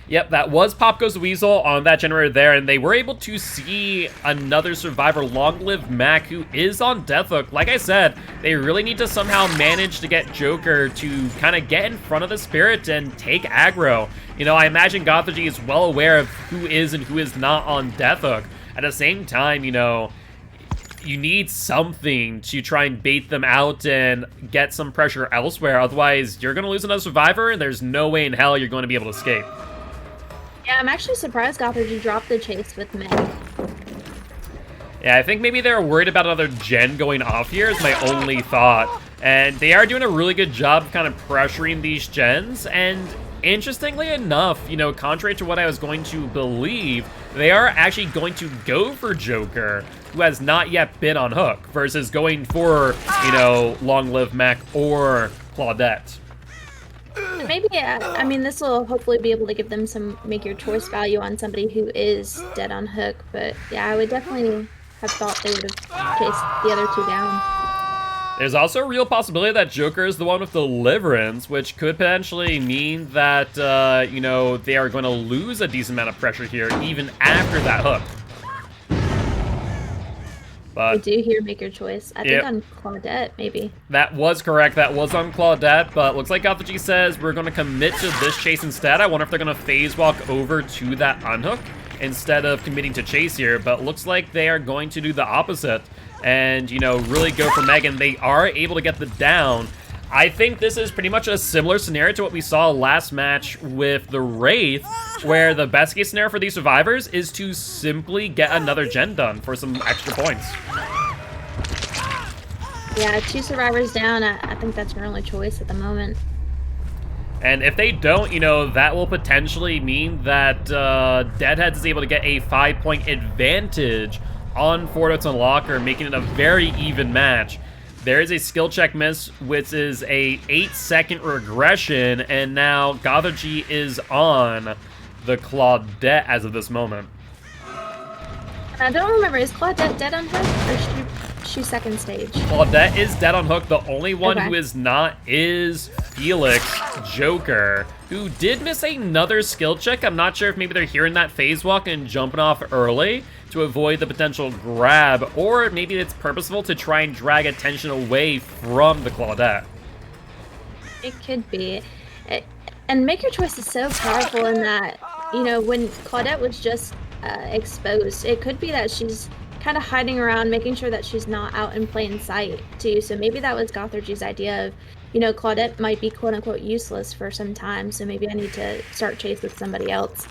Yep, that was Pop Goes the Weasel on that generator there, and they were able to see another survivor, Long Live Mac, who is on Deathhook. Like I said, they really need to somehow manage to get Joker to kind of get in front of the Spirit and take aggro. I imagine Gothorgy is well aware of who is and who is not on Deathhook. At the same time, you need something to try and bait them out and get some pressure elsewhere. Otherwise, you're going to lose another survivor, and there's no way in hell you're going to be able to escape. Yeah, I'm actually surprised Gothorgy dropped the chase with Meg. Yeah, I think maybe they're worried about another gen going off here is my only thought. And they are doing a really good job of kind of pressuring these gens. And interestingly enough, contrary to what I was going to believe, they are actually going to go for Joker, who has not yet been on Hook, versus going for, Long Live Mac or Claudette. Maybe, I mean, this will hopefully be able to give them some make your choice value on somebody who is dead on Hook. But yeah, I would definitely have thought they would have chased the other two down. There's also a real possibility that Joker is the one with Deliverance, which could potentially mean that, they are going to lose a decent amount of pressure here, even after that Hook. But I do hear make your choice. I think on Claudette, maybe. That was correct. That was on Claudette, but looks like Gothorgy says we're going to commit to this chase instead. I wonder if they're going to phase walk over to that unhook instead of committing to chase here, but looks like they are going to do the opposite and, really go for Megan. They are able to get the down. I think this is pretty much a similar scenario to what we saw last match with the Wraith, where the best case scenario for these survivors is to simply get another gen done for some extra points. Yeah, 2 survivors down. I think that's your only choice at the moment. And if they don't, that will potentially mean that Deadheads is able to get a 5-point advantage on Fortitude Locker, making it a very even match. There is a skill check miss, which is a 8-second regression, and now Gothorgy is on the Claudette as of this moment. I don't remember, is Claudette dead on Hook, or is she second stage? Claudette is dead on Hook. The only one who is not is Felix Joker, who did miss another skill check. I'm not sure if maybe they're hearing that phase walk and jumping off early to avoid the potential grab, or maybe it's purposeful to try and drag attention away from the Claudette. It could be. And Make Your Choice is so powerful in that, when Claudette was just exposed, it could be that she's kind of hiding around, making sure that she's not out in plain sight, too. So maybe that was Gothorgy's idea of, Claudette might be quote-unquote useless for some time, so maybe I need to start chase with somebody else.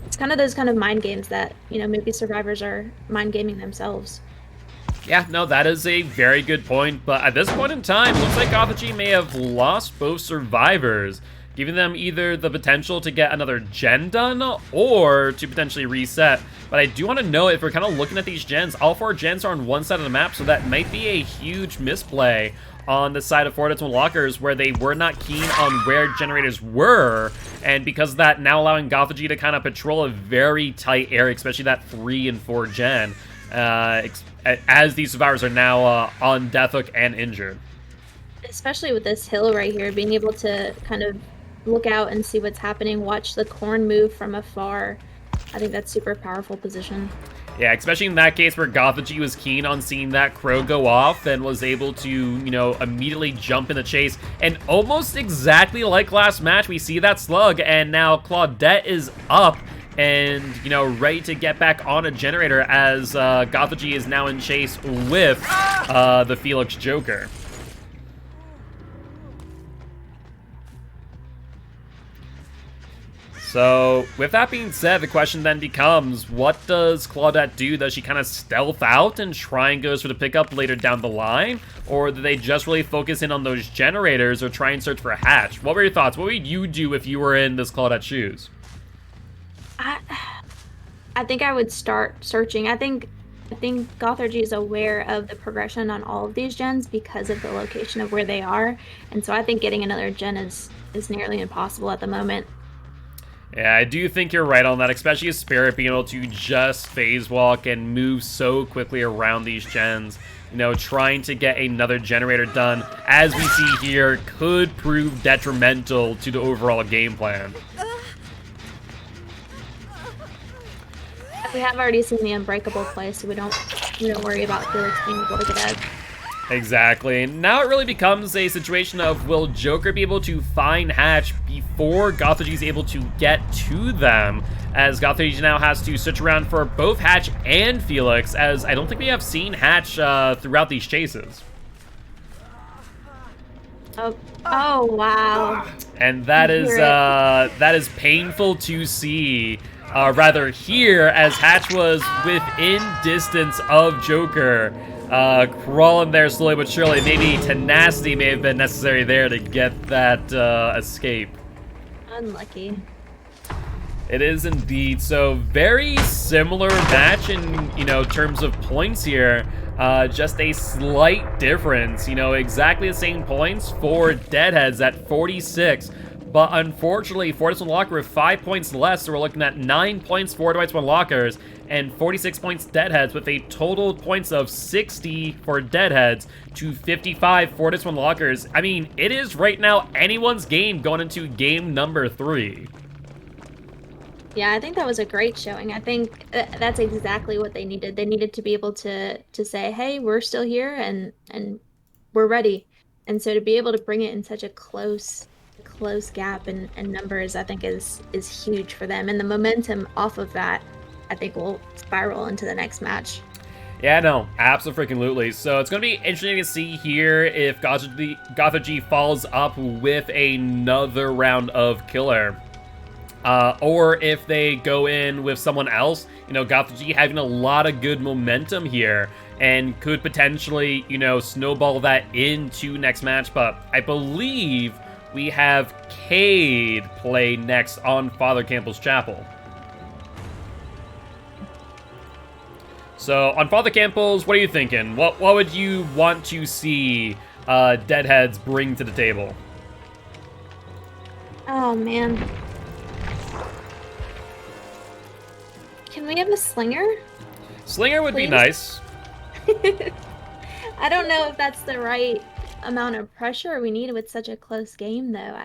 It's kind of those kind of mind games that, maybe survivors are mind gaming themselves. Yeah, no, that is a very good point, but at this point in time, looks like Gothorgy may have lost both survivors, giving them either the potential to get another gen done or to potentially reset. But I do want to know, if we're kind of looking at these gens, all 4 gens are on one side of the map, so that might be a huge misplay on the side of Fortitude Lockers, where they were not keen on where generators were, and because of that, now allowing Gothorgy to kind of patrol a very tight area, especially that 3 and 4 gen, as these survivors are now on Deathhook and injured. Especially with this hill right here, being able to kind of look out and see what's happening, watch the corn move from afar. I think that's super powerful position. Yeah, especially in that case where Gothorgy was keen on seeing that crow go off and was able to, immediately jump in the chase. And almost exactly like last match, we see that slug, and now Claudette is up and, ready to get back on a generator as Gothorgy is now in chase with the Felix Joker. So, with that being said, the question then becomes, what does Claudette do? Does she kind of stealth out and try and goes for the pickup later down the line? Or do they just really focus in on those generators or try and search for a hatch? What were your thoughts? What would you do if you were in this Claudette shoes? I think I would start searching. I think Gothorgy is aware of the progression on all of these gens because of the location of where they are. And so I think getting another gen is nearly impossible at the moment. Yeah, I do think you're right on that, especially a Spirit being able to just phase walk and move so quickly around these gens. You know, trying to get another generator done, as we see here, could prove detrimental to the overall game plan. We have already seen the Unbreakable play, so we don't worry about Felix being able to get out. Exactly. Now it really becomes a situation of, will Joker be able to find Hatch before Gothorgy is able to get to them, as Gothorgy now has to search around for both Hatch and Felix, as I don't think we have seen Hatch throughout these chases. Oh wow. And that is painful to see. Rather here, as Hatch was within distance of Joker, crawling there slowly but surely. Maybe tenacity may have been necessary there to get that escape. Unlucky. It is indeed. So very similar match in, you know, terms of points here. Just a slight difference. You know, exactly the same points for Deadheads at 46. But unfortunately, Fortis Locker with 5 points less, so we're looking at 9 points for Dwight Lockers and 46 points Deadheads, with a total points of 60 for Deadheads to 55 Fortis Lockers. I mean, it is right now anyone's game going into game number 3. Yeah, I think that was a great showing. I think that's exactly what they needed. They needed to be able to say, hey, we're still here and we're ready. And so to be able to bring it in such a close gap and numbers, I think is huge for them. And the momentum off of that, I think, will spiral into the next match. No, absolutely. So it's going to be interesting to see here if Gothorgy follows up with another round of killer. Or if they go in with someone else. You know, Gothorgy having a lot of good momentum here and could potentially, you know, snowball that into next match. But I believe we have Cade play next on Father Campbell's Chapel. So, on Father Campbell's, what are you thinking? What would you want to see Deadheads bring to the table? Oh, man. Can we have a slinger? Slinger would be nice. I don't know if that's the right amount of pressure we need with such a close game, though.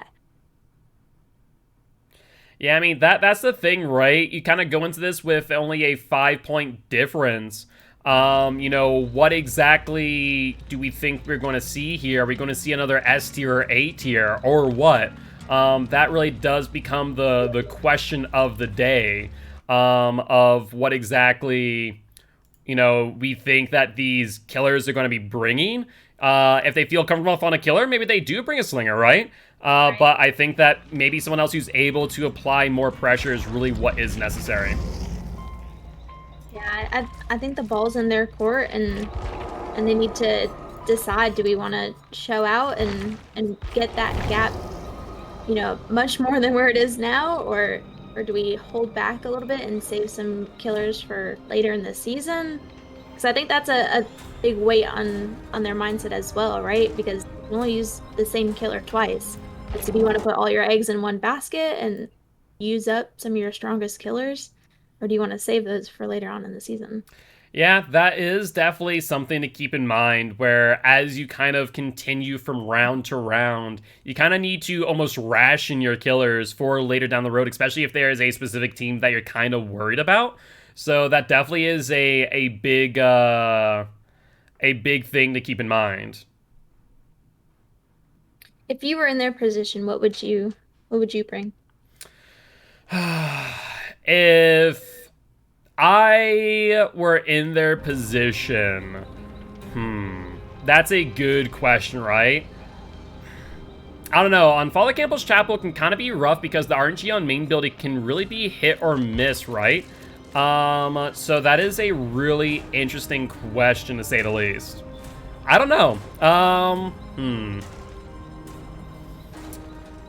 Yeah, I mean, that's the thing, right? You kind of go into this with only a 5-point difference. You know, what exactly do we think we're going to see here? Are we going to see another S tier or A tier, or what? That really does become the question of the day, of what exactly, you know, we think that these killers are going to be bringing. If they feel comfortable on a killer, maybe they do bring a slinger, right? But I think that maybe someone else who's able to apply more pressure is really what is necessary. Yeah, I think the ball's in their court, and they need to decide, do we want to show out and get that gap, you know, much more than where it is now, or do we hold back a little bit and save some killers for later in the season? Because I think that's a big weight on their mindset as well, right? Because you only use the same killer twice. So do you want to put all your eggs in one basket and use up some of your strongest killers? Or do you want to save those for later on in the season? Yeah, that is definitely something to keep in mind, where as you kind of continue from round to round, you kind of need to almost ration your killers for later down the road, especially if there is a specific team that you're kind of worried about. So that definitely is a big thing to keep in mind. If you were in their position, what would you bring? If I were in their position, that's a good question, right? I don't know. On Father Campbell's Chapel, it can kind of be rough because the RNG on main build, it can really be hit or miss, right? So that is a really interesting question, to say the least. I don't know.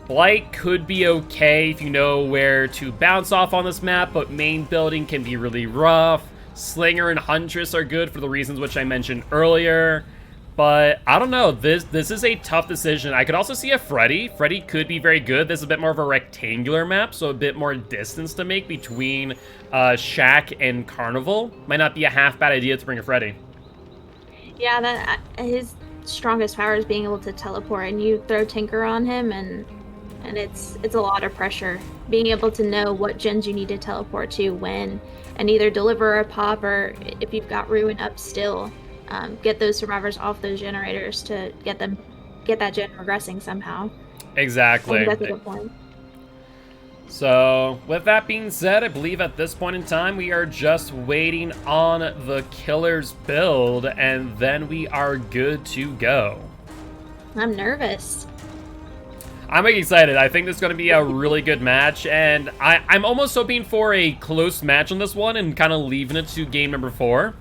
Blight could be okay if you know where to bounce off on this map, but main building can be really rough. Slinger and Huntress are good for the reasons which I mentioned earlier. But I don't know. This is a tough decision. I could also see a Freddy. Freddy could be very good. This is a bit more of a rectangular map, so a bit more distance to make between Shack and Carnival. Might not be a half bad idea to bring a Freddy. Yeah, that his strongest power is being able to teleport, and you throw Tinker on him, and it's a lot of pressure. Being able to know what gens you need to teleport to when, and either deliver a pop, or if you've got Ruin up still, get those survivors off those generators to get that gen regressing somehow. Exactly. That's a good point. So, with that being said, I believe at this point in time, we are just waiting on the killer's build, and then we are good to go. I'm nervous. I'm excited. I think this is going to be a really good match, and I'm almost hoping for a close match on this one and kind of leaving it to game number 4.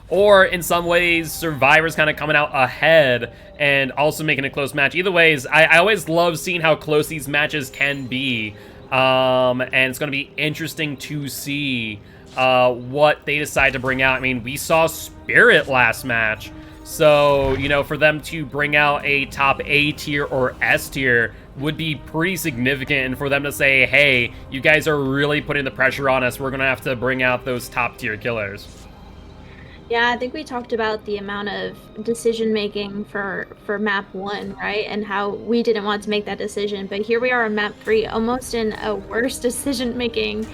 Or, in some ways, Survivor's kind of coming out ahead and also making a close match. Either ways, I always love seeing how close these matches can be. And it's going to be interesting to see what they decide to bring out. I mean, we saw Spirit last match. So, you know, for them to bring out a top A tier or S tier would be pretty significant. And for them to say, hey, you guys are really putting the pressure on us, we're going to have to bring out those top tier killers. Yeah, I think we talked about the amount of decision making for map 1, right? And how we didn't want to make that decision, but here we are on map 3, almost in a worse decision making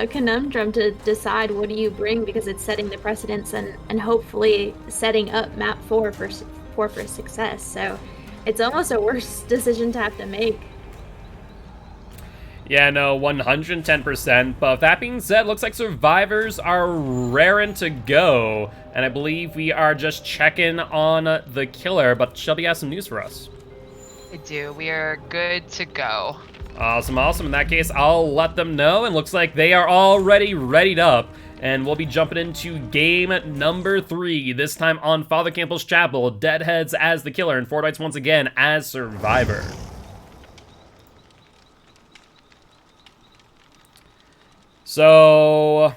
conundrum to decide what do you bring, because it's setting the precedence and hopefully setting up map 4 for success. So it's almost a worse decision to have to make. Yeah, no, 110%. But that being said, looks like survivors are raring to go. And I believe we are just checking on the killer. But Shelby has some news for us. I do. We are good to go. Awesome, awesome. In that case, I'll let them know. And looks like they are already readied up. And we'll be jumping into game number 3. This time on Father Campbell's Chapel. Deadheads as the killer and Fortnights once again as survivor. So,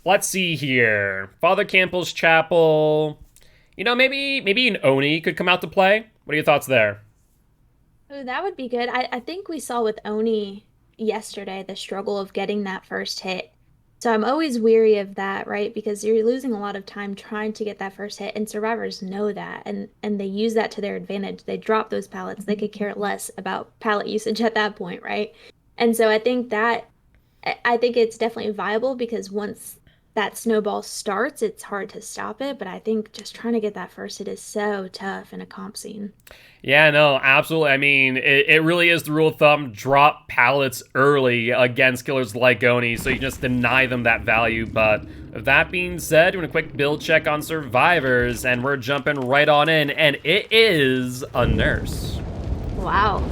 let's see here. Father Campbell's Chapel. You know, maybe an Oni could come out to play. What are your thoughts there? Oh, that would be good. I think we saw with Oni yesterday the struggle of getting that first hit. So I'm always weary of that, right? Because you're losing a lot of time trying to get that first hit, and survivors know that, and they use that to their advantage. They drop those pallets. They could care less about pallet usage at that point, right? And so I think it's definitely viable, because once that snowball starts, it's hard to stop it. But I think just trying to get that first hit is so tough in a comp scene. Yeah, no, absolutely. I mean, it really is the rule of thumb, drop pallets early against killers like Oni, so you just deny them that value. But with that being said, doing a quick build check on survivors, and we're jumping right on in, and it is a nurse. Wow.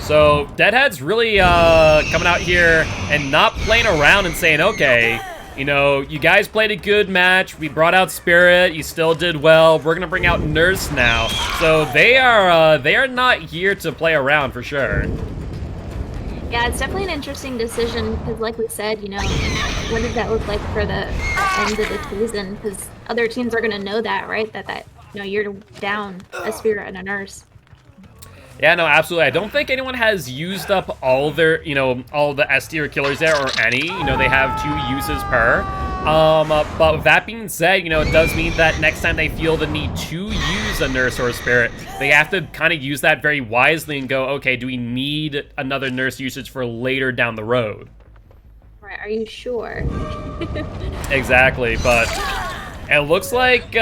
So, Deadhead's really coming out here and not playing around and saying, okay, you know, you guys played a good match. We brought out Spirit. You still did well. We're going to bring out Nurse now. So, they are not here to play around for sure. Yeah, it's definitely an interesting decision, because like we said, you know, what does that look like for the end of the season? Because other teams are going to know that, right? That you know, you're down a Spirit and a Nurse. Yeah, no, absolutely. I don't think anyone has used up all their, you know, all the S tier killers there, or any. You know, they have 2 uses per. But with that being said, you know, it does mean that next time they feel the need to use a Nurse or a Spirit, they have to kind of use that very wisely and go, okay, do we need another Nurse usage for later down the road? Right, are you sure? Exactly, but it looks like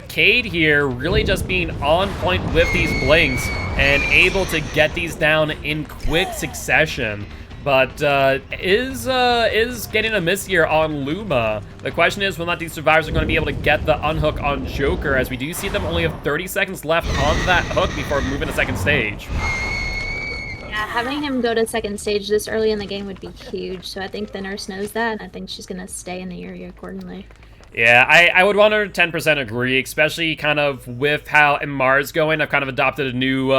Cade here really just being on point with these blinks and able to get these down in quick succession. But is getting a miss here on Luma. The question is whether or not these survivors are going to be able to get the unhook on Joker, as we do see them only have 30 seconds left on that hook before moving to second stage. Yeah, having him go to second stage this early in the game would be huge. So I think the Nurse knows that, and I think she's going to stay in the area accordingly. Yeah, I would 110% agree, especially kind of with how Mars going. I've kind of adopted a new,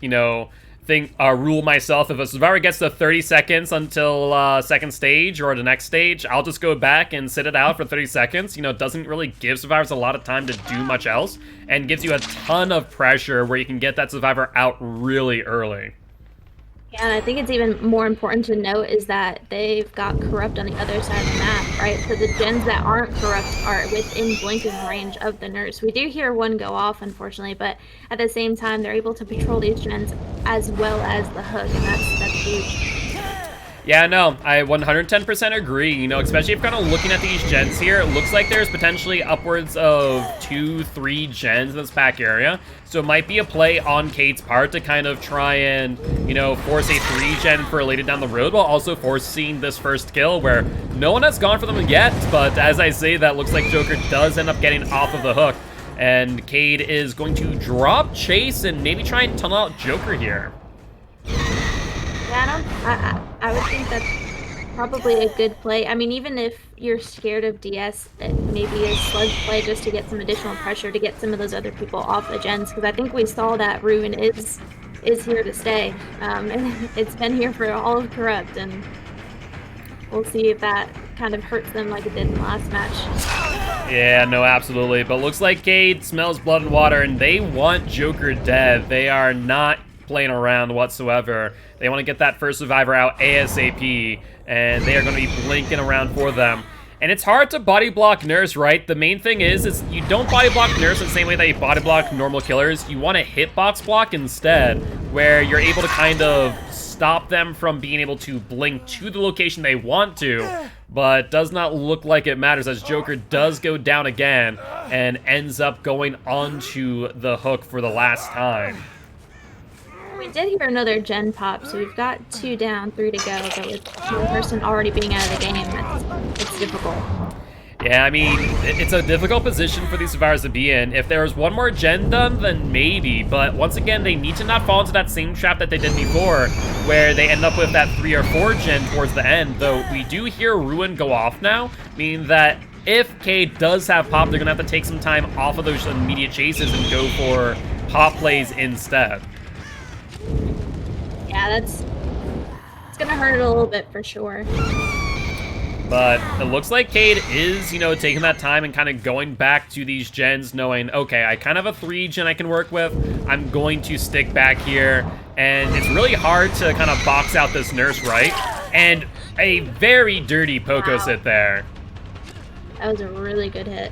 you know, rule myself. If a survivor gets to 30 seconds until second stage or the next stage, I'll just go back and sit it out for 30 seconds. You know, it doesn't really give survivors a lot of time to do much else, and gives you a ton of pressure where you can get that survivor out really early. Yeah, and I think it's even more important to note is that they've got Corrupt on the other side of the map, right? So the gens that aren't Corrupt are within blinking range of the nurse. We do hear one go off, unfortunately, but at the same time, they're able to patrol these gens as well as the hook, and that's huge. Yeah, no, I 110% agree, you know, especially if kind of looking at these gens here, it looks like there's potentially upwards of 2-3 gens in this pack area, so it might be a play on Cade's part to kind of try and, you know, force a 3-gen for later down the road, while also forcing this first kill, where no one has gone for them yet, but as I say, that looks like Joker does end up getting off of the hook, and Cade is going to drop Chase and maybe try and tunnel out Joker here. Yeah, I would think that's probably a good play. I mean, even if you're scared of DS, maybe a sludge play just to get some additional pressure to get some of those other people off the gens, because I think we saw that Ruin is here to stay. And it's been here for all of Corrupt, and we'll see if that kind of hurts them like it did in the last match. Yeah, no, absolutely. But looks like Cade smells blood and water, and they want Joker dead. They are not playing around whatsoever. They want to get that first survivor out ASAP, and they are going to be blinking around for them. And it's hard to body block Nurse, right? The main thing is you don't body block Nurse in the same way that you body block normal killers. You want to hitbox block instead, where you're able to kind of stop them from being able to blink to the location they want to, but does not look like it matters, as Joker does go down again and ends up going onto the hook for the last time. We did hear another gen pop, so we've got 2 down, 3 to go, but with one person already being out of the game, it's difficult. Yeah, I mean, it's a difficult position for these survivors to be in. If there was one more gen done, then maybe, but once again, they need to not fall into that same trap that they did before, where they end up with that 3 or 4 gen towards the end, though we do hear Ruin go off now, meaning that if Cade does have pop, they're going to have to take some time off of those immediate chases and go for pop plays instead. Yeah, it's gonna hurt a little bit for sure. But it looks like Cade is, you know, taking that time and kind of going back to these gens, knowing, okay, I kind of have a 3-gen I can work with. I'm going to stick back here. And it's really hard to kind of box out this Nurse, right? And a very dirty Poco sit there. That was a really good hit.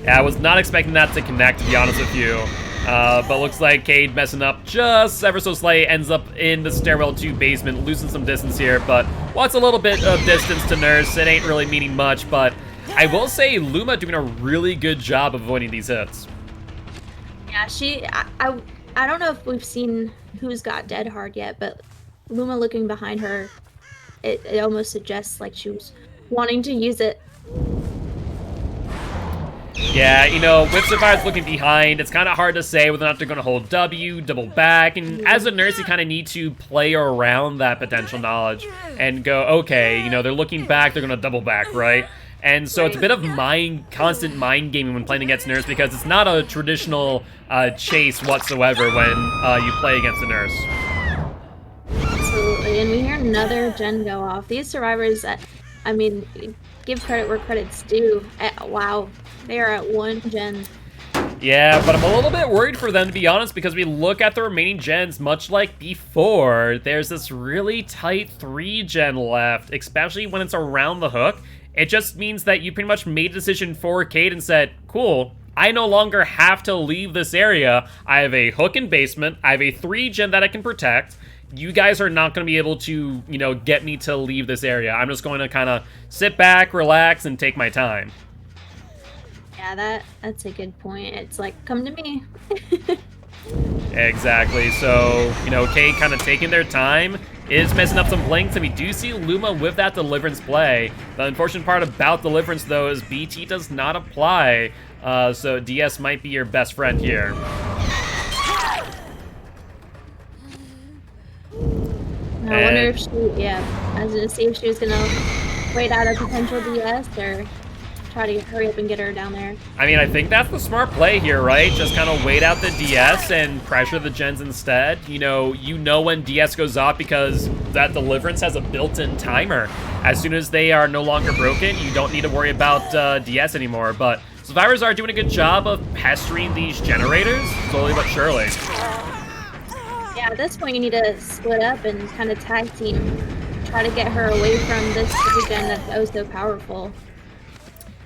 Yeah, I was not expecting that to connect, to be honest with you. But looks like Cade messing up just ever so slightly, ends up in the stairwell to basement, losing some distance here, but wants a little bit of distance to Nurse. It ain't really meaning much, but I will say Luma doing a really good job of avoiding these hits. Yeah, I don't know if we've seen who's got dead hard yet, but Luma looking behind her, it almost suggests like she was wanting to use it. Yeah, you know, with survivors looking behind, it's kind of hard to say whether or not they're going to hold W, double back, and as a nurse, you kind of need to play around that potential knowledge and go, okay, you know, they're looking back, they're going to double back, right? And so it's a bit of constant mind gaming when playing against Nurse, because it's not a traditional chase whatsoever when you play against a Nurse. Absolutely, and we hear another gen go off. These survivors, I mean, give credit where credit's due. Wow, they are at 1 gen. Yeah, but I'm a little bit worried for them, to be honest, because we look at the remaining gens, much like before, there's this really tight 3-gen left, especially when it's around the hook. It just means that you pretty much made a decision for Cade and said, cool, I no longer have to leave this area. I have a hook in basement. I have a 3-gen that I can protect. You guys are not going to be able to, you know, get me to leave this area. I'm just going to kind of sit back, relax, and take my time. Yeah, that's a good point. It's like, come to me. Exactly. So, you know, Cade kind of taking their time, is messing up some blinks, and we do see Luma with that Deliverance play. The unfortunate part about Deliverance, though, is BT does not apply, so DS might be your best friend here. I wonder if she, I was gonna see if she was gonna wait out a potential DS or. try to hurry up and get her down there. I mean, I think that's the smart play here, right? Just kind of wait out the DS and pressure the gens instead. You know when DS goes off because that Deliverance has a built-in timer. As soon as they are no longer broken, you don't need to worry about DS anymore. But Survivors are doing a good job of pestering these generators, slowly but surely. Yeah, at this point you need to split up and kind of tag team. Try to get her away from this gen that's oh so powerful.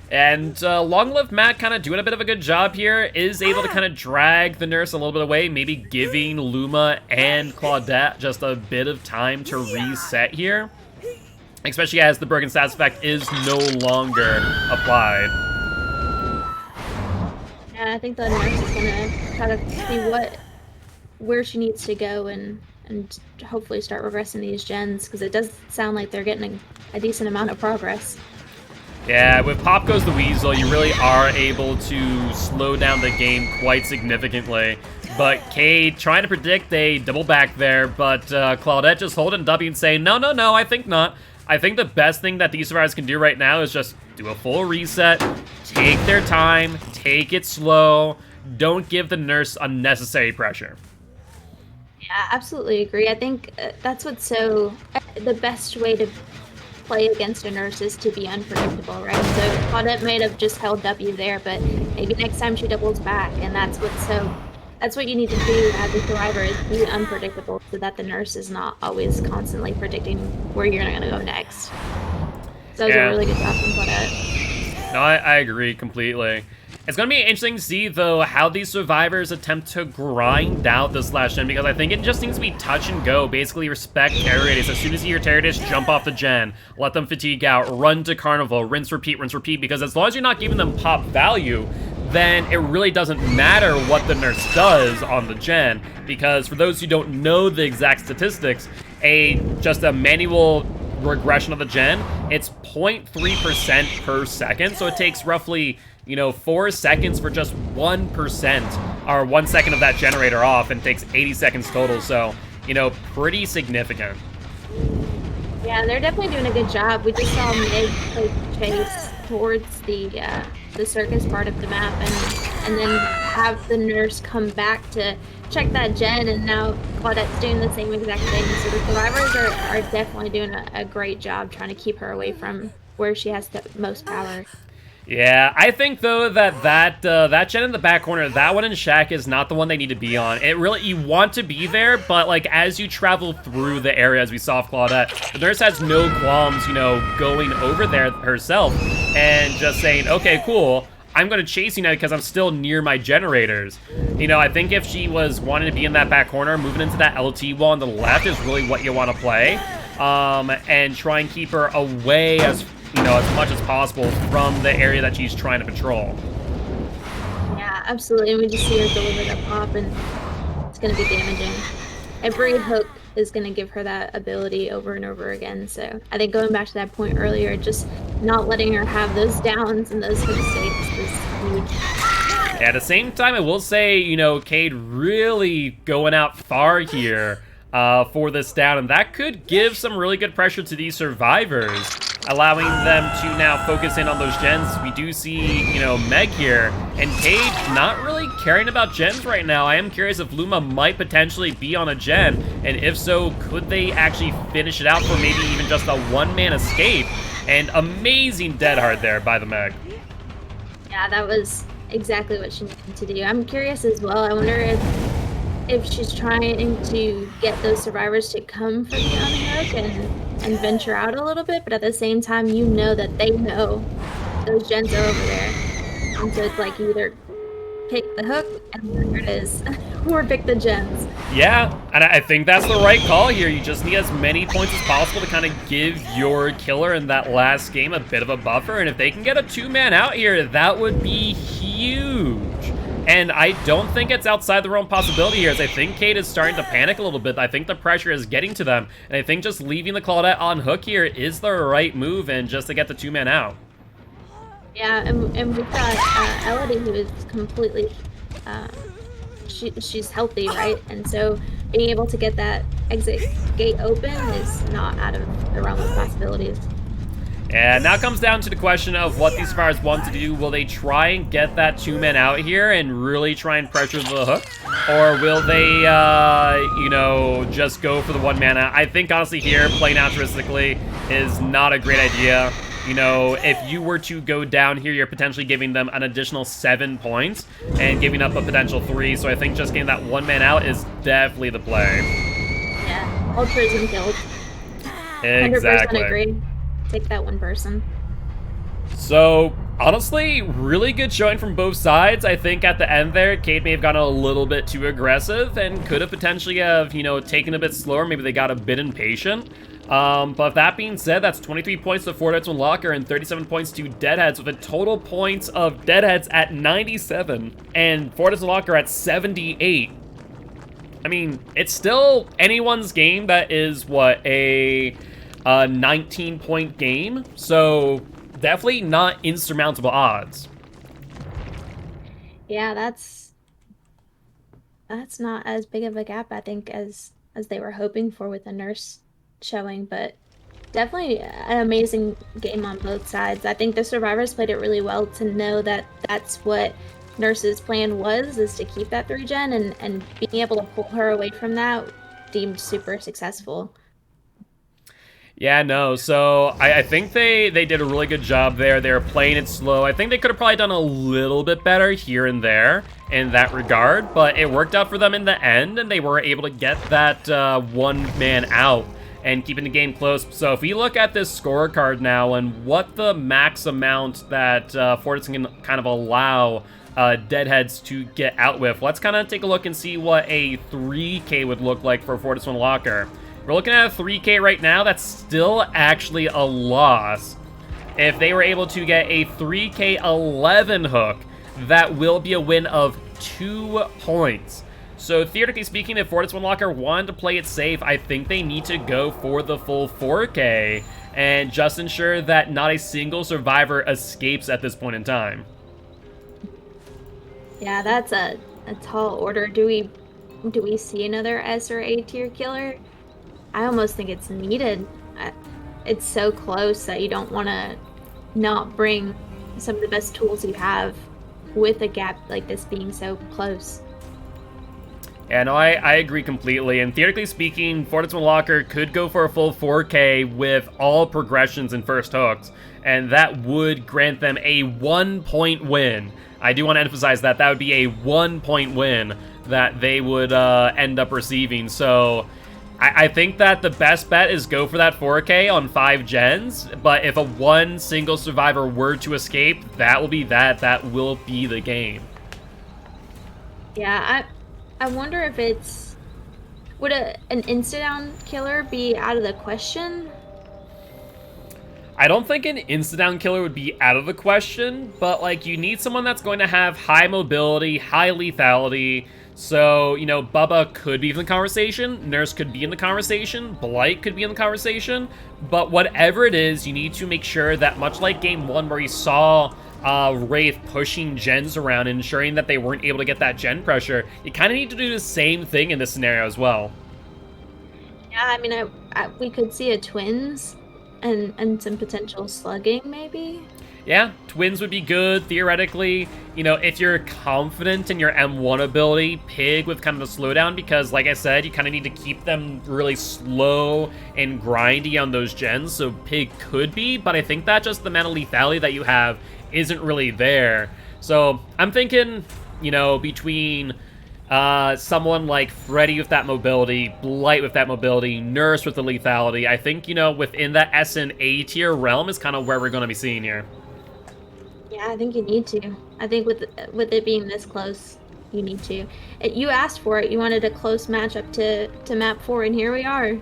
And Long Live Matt kind of doing a bit of a good job here, is able to kind of drag the nurse a little bit away, maybe giving Luma and Claudette just a bit of time to reset here. Especially as the broken stats effect is no longer applied. And I think the nurse is gonna try to see where she needs to go and hopefully start regressing these gens, because it does sound like they're getting a decent amount of progress. Yeah, with Pop Goes the Weasel, you really are able to slow down the game quite significantly. But Cade trying to predict a double back there, but Claudette just holding W and saying, no, I think not. I think the best thing that these survivors can do right now is just do a full reset, take their time, take it slow, don't give the nurse unnecessary pressure. Yeah, absolutely agree. I think that's what's the best way to play against a nurse is to be unpredictable, right? So Claudette might have just held W there, but maybe next time she doubles back, and that's what you need to do as a survivor, is be unpredictable so that the nurse is not always constantly predicting where you're going to go next. So that was a really good job from Claudette. No, I agree completely. It's going to be interesting to see, though, how these survivors attempt to grind out this last gen, because I think it just needs to be touch and go. Basically, respect terror radius. As soon as you hear terror radius, jump off the gen, let them fatigue out, run to Carnival, rinse, repeat, because as long as you're not giving them pop value, then it really doesn't matter what the nurse does on the gen, because for those who don't know the exact statistics, just a manual regression of the gen, it's 0.3% per second, so it takes roughly 4 seconds for just 1%, or 1 second of that generator off, and takes 80 seconds total, so, pretty significant. Yeah, they're definitely doing a good job. We just saw Meg play chase towards the circus part of the map, and then have the nurse come back to check that gen, and now Claudette's doing the same exact thing. So the survivors are definitely doing a great job trying to keep her away from where she has the most power. Yeah, I think, though, that gen in the back corner, that one in Shack is not the one they need to be on. It really, you want to be there, but, as you travel through the area, as we saw with Claudette, the nurse has no qualms, going over there herself and just saying, okay, cool, I'm going to chase you now because I'm still near my generators. I think if she was wanting to be in that back corner, moving into that LT wall on the left is really what you want to play, and try and keep her away as much as possible from the area that she's trying to patrol. Yeah, absolutely. And we just see her deliver that pop, and it's going to be damaging. Every hook is going to give her that ability over and over again. So I think going back to that point earlier, just not letting her have those downs and those mistakes is huge. Yeah, at the same time, I will say, Cade really going out far here for this down, and that could give some really good pressure to these survivors, allowing them to now focus in on those gens. We do see, Meg here, and Cade not really caring about gens right now. I am curious if Luma might potentially be on a gen, and if so, could they actually finish it out for maybe even just a one-man escape? And amazing dead hard there by the Meg. Yeah, that was exactly what she needed to do. I'm curious as well. I wonder if she's trying to get those survivors to come for the unhook and venture out a little bit, but at the same time, that they know those gens are over there. And so it's like you either pick the hook, and there it is, or pick the gens. Yeah, and I think that's the right call here. You just need as many points as possible to kind of give your killer in that last game a bit of a buffer, and if they can get a two-man out here, that would be huge. And I don't think it's outside the realm possibility here, as I think Cade is starting to panic a little bit. I think the pressure is getting to them, and I think just leaving the Claudette on hook here is the right move, and just to get the two-man out. Yeah, and we've got Elodie, who is completely, she's healthy, right? And so being able to get that exit gate open is not out of the realm of possibilities. And now it comes down to the question of what these survivors want to do. Will they try and get that 2-man out here and really try and pressure the hook? Or will they, you know, just go for the 1-man out? I think, honestly, here, playing altruistically is not a great idea. You know, if you were to go down here, you're potentially giving them an additional 7 points and giving up a potential 3. So I think just getting that 1-man out is definitely the play. Yeah, altruism killed. Exactly. 100% agree. Take that one person. So, honestly, really good showing from both sides. I think at the end there, Cade may have gotten a little bit too aggressive and could have potentially have, you know, taken a bit slower. Maybe they got a bit impatient. But that being said, that's 23 points to Fortnite's Locker and 37 points to Deadheads, with a total points of Deadheads at 97 and Fortnite's Locker at 78. I mean, it's still anyone's game that is, what, a 19-point game, so definitely not insurmountable odds. Yeah, that's not as big of a gap, I think, as they were hoping for with the nurse showing, but definitely an amazing game on both sides. I think the survivors played it really well to know that that's what Nurse's plan was, is to keep that 3-gen, and being able to pull her away from that deemed super successful. Yeah, no, so I think they did a really good job there. They were playing it slow. I think they could have probably done a little bit better here and there in that regard, but it worked out for them in the end, and they were able to get that 1-man out and keeping the game close. So if we look at this scorecard now and what the max amount that Fortis can kind of allow Deadheads to get out with, let's kind of take a look and see what a 3K would look like for Fortis Locker. We're looking at a 3K right now. That's still actually a loss. If they were able to get a 3K 11 hook, that will be a win of 2 points. So theoretically speaking, if Fortis Locker wanted to play it safe, I think they need to go for the full 4K and just ensure that not a single survivor escapes at this point in time. Yeah, that's a tall order. Do we see another S or A tier killer? I almost think it's needed. It's so close that you don't want to not bring some of the best tools you have with a gap like this being so close. Yeah, no, I agree completely. And theoretically speaking, Fortnite Locker could go for a full 4K with all progressions and first hooks, and that would grant them a 1-point win. I do want to emphasize that that would be a 1-point win that they would end up receiving. So I think that the best bet is go for that 4K on 5 gens, but if one single survivor were to escape, that will be that will be the game. Yeah, I wonder if would an insta-down killer be out of the question? I don't think an insta-down killer would be out of the question, but like you need someone that's going to have high mobility, high lethality. So, you know, Bubba could be in the conversation, Nurse could be in the conversation, Blight could be in the conversation, but whatever it is, you need to make sure that, much like Game 1 where you saw Wraith pushing gens around and ensuring that they weren't able to get that gen pressure, you kind of need to do the same thing in this scenario as well. Yeah, I mean, we could see a twins and some potential slugging, maybe? Yeah, twins would be good, theoretically. You know, if you're confident in your M1 ability, Pig with kind of the slowdown, because like I said, you kind of need to keep them really slow and grindy on those gens, so Pig could be, but I think that just the amount of lethality that you have isn't really there. So I'm thinking, you know, between someone like Freddy with that mobility, Blight with that mobility, Nurse with the lethality, I think, you know, within that S and A tier realm is kind of where we're going to be seeing here. Yeah, I think you need to. I think with it being this close, you need to. You asked for it. You wanted a close matchup to map 4, and here we are.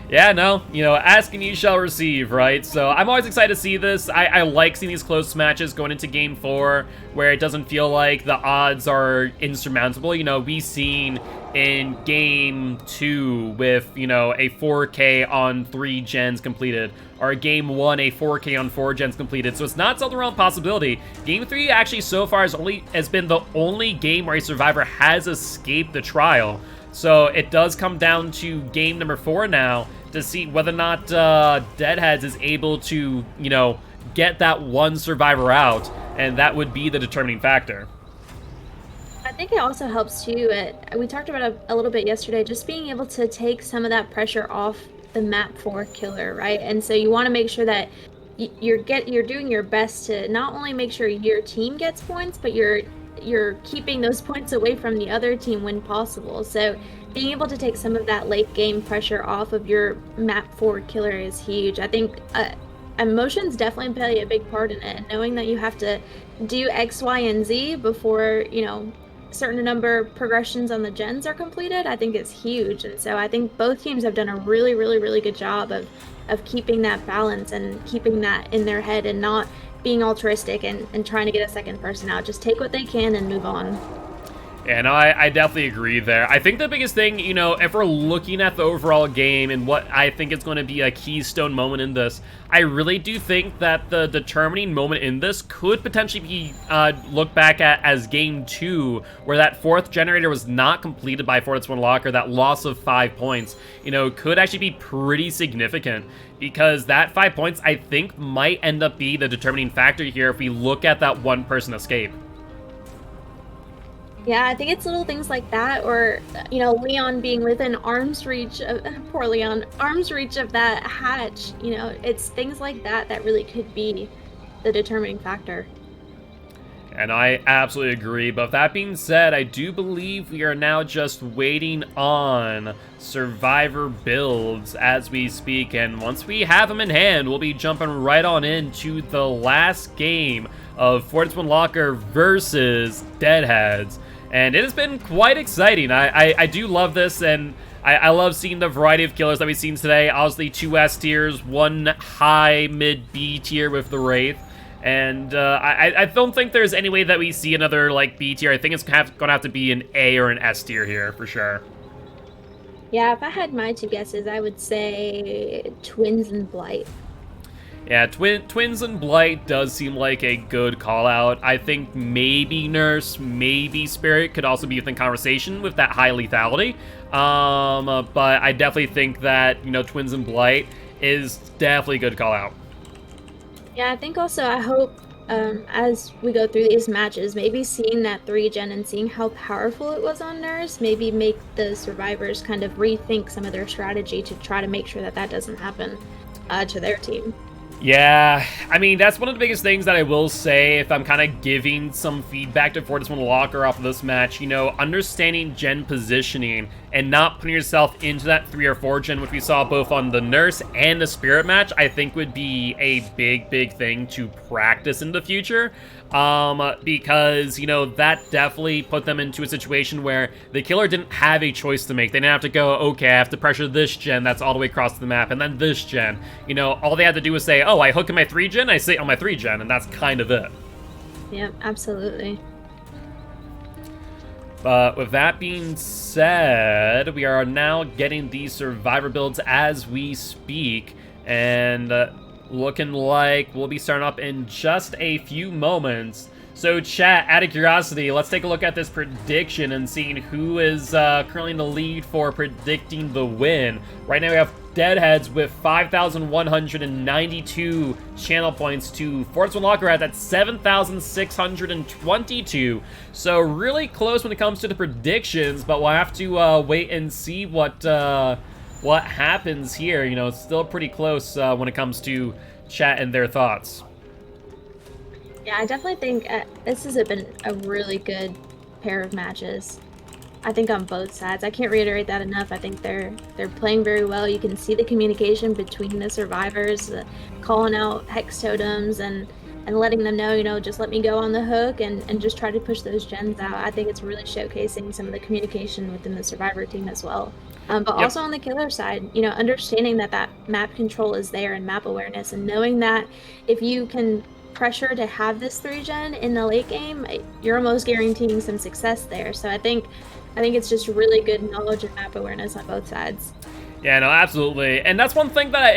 Yeah, no, you know, asking you shall receive, right? So I'm always excited to see this. I like seeing these close matches going into Game 4, where it doesn't feel like the odds are insurmountable. You know, we've seen in Game 2 with, you know, a 4K on 3 gens completed, or Game 1, a 4K on 4 gens completed, so it's not something around possibility. Game 3 actually so far has been the only game where a survivor has escaped the trial. So it does come down to game number 4 now to see whether or not Deadheads is able to, get that one survivor out, and that would be the determining factor. I think it also helps too. We talked about it a little bit yesterday, just being able to take some of that pressure off the map for killer, right? And so you want to make sure that you're doing your best to not only make sure your team gets points, but you're keeping those points away from the other team when possible. So being able to take some of that late game pressure off of your map for killer is huge. I think emotions definitely play a big part in it. Knowing that you have to do X, Y, and Z before, certain number of progressions on the gens are completed, I think is huge. And so I think both teams have done a really, really, really good job of keeping that balance and keeping that in their head and not being altruistic and trying to get a second person out. Just take what they can and move on. And I definitely agree there. I think the biggest thing, if we're looking at the overall game and what I think is going to be a keystone moment in this, I really do think that the determining moment in this could potentially be looked back at as game 2, where that 4th generator was not completed by Fortitude Locker. That loss of 5 points, could actually be pretty significant, because that 5 points, I think, might end up be the determining factor here if we look at that one person escape. Yeah, I think it's little things like that, or, Leon being within arm's reach of, poor Leon, arm's reach of that hatch, it's things like that that really could be the determining factor. And I absolutely agree, but that being said, I do believe we are now just waiting on survivor builds as we speak, and once we have them in hand, we'll be jumping right on into the last game of Fortitude Locker versus Deadheads. And it has been quite exciting. I do love this, and I love seeing the variety of killers that we've seen today. Obviously, 2 S tiers, 1 high, mid, B tier with the Wraith. And I don't think there's any way that we see another, B tier. I think it's going to have to be an A or an S tier here, for sure. Yeah, if I had my 2 guesses, I would say Twins and Blight. Yeah, Twins and Blight does seem like a good call-out. I think maybe Nurse, maybe Spirit could also be within conversation with that high lethality. But I definitely think that, Twins and Blight is definitely a good call-out. Yeah, I think also, I hope, as we go through these matches, maybe seeing that 3-gen and seeing how powerful it was on Nurse, maybe make the survivors kind of rethink some of their strategy to try to make sure that that doesn't happen to their team. Yeah, I mean, that's one of the biggest things that I will say if I'm kind of giving some feedback to Fortitude Locker off of this match, understanding gen positioning and not putting yourself into that 3 or 4 gen, which we saw both on the Nurse and the Spirit match, I think would be a big thing to practice in the future. Because, that definitely put them into a situation where the killer didn't have a choice to make. They didn't have to go, okay, I have to pressure this gen that's all the way across the map, and then this gen. All they had to do was say, oh, I hook in my 3 gen, I sit on my 3 gen, and that's kind of it. Yep, absolutely. But with that being said, we are now getting these survivor builds as we speak, and looking like we'll be starting up in just a few moments. So chat, out of curiosity, let's take a look at this prediction and seeing who is currently in the lead for predicting the win. Right now we have Deadheads with 5,192 channel points to Fortitude Locker at that 7,622. So really close when it comes to the predictions, but we'll have to wait and see what happens here. It's still pretty close when it comes to chat and their thoughts. Yeah, I definitely think this has been a really good pair of matches. I think on both sides. I can't reiterate that enough. I think they're playing very well. You can see the communication between the survivors, calling out hex totems and letting them know, just let me go on the hook and just try to push those gens out. I think it's really showcasing some of the communication within the survivor team as well. But also on the killer side, understanding that map control is there and map awareness, and knowing that if you can pressure to have this 3-gen in the late game, you're almost guaranteeing some success there. So I think it's just really good knowledge and map awareness on both sides. Yeah, no, absolutely. And that's one thing that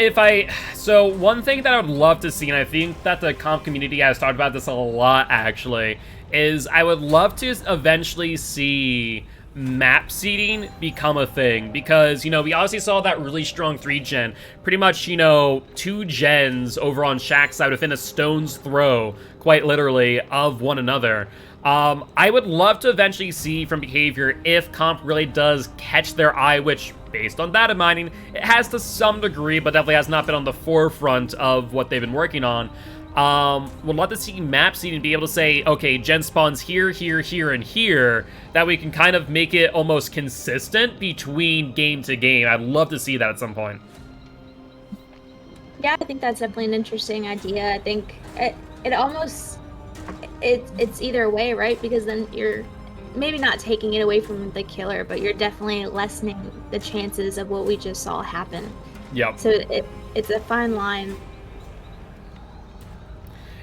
one thing that I would love to see, and I think that the comp community has talked about this a lot actually, is I would love to eventually see map seeding become a thing, because, you know, we obviously saw that really strong 3-gen, pretty much, you know, 2 gens over on Shaq's side within a stone's throw, quite literally, of one another. I would love to eventually see from behavior if comp really does catch their eye, which, based on data mining, it has to some degree, but definitely has not been on the forefront of what they've been working on. Would love to see map seeding be able to say, okay, gen spawns here, here, here, and here, that we can kind of make it almost consistent between game to game. I'd love to see that at some point. Yeah, I think that's definitely an interesting idea. I think it almost it's either way, right? Because then you're maybe not taking it away from the killer, but you're definitely lessening the chances of what we just saw happen. Yep. So it's a fine line.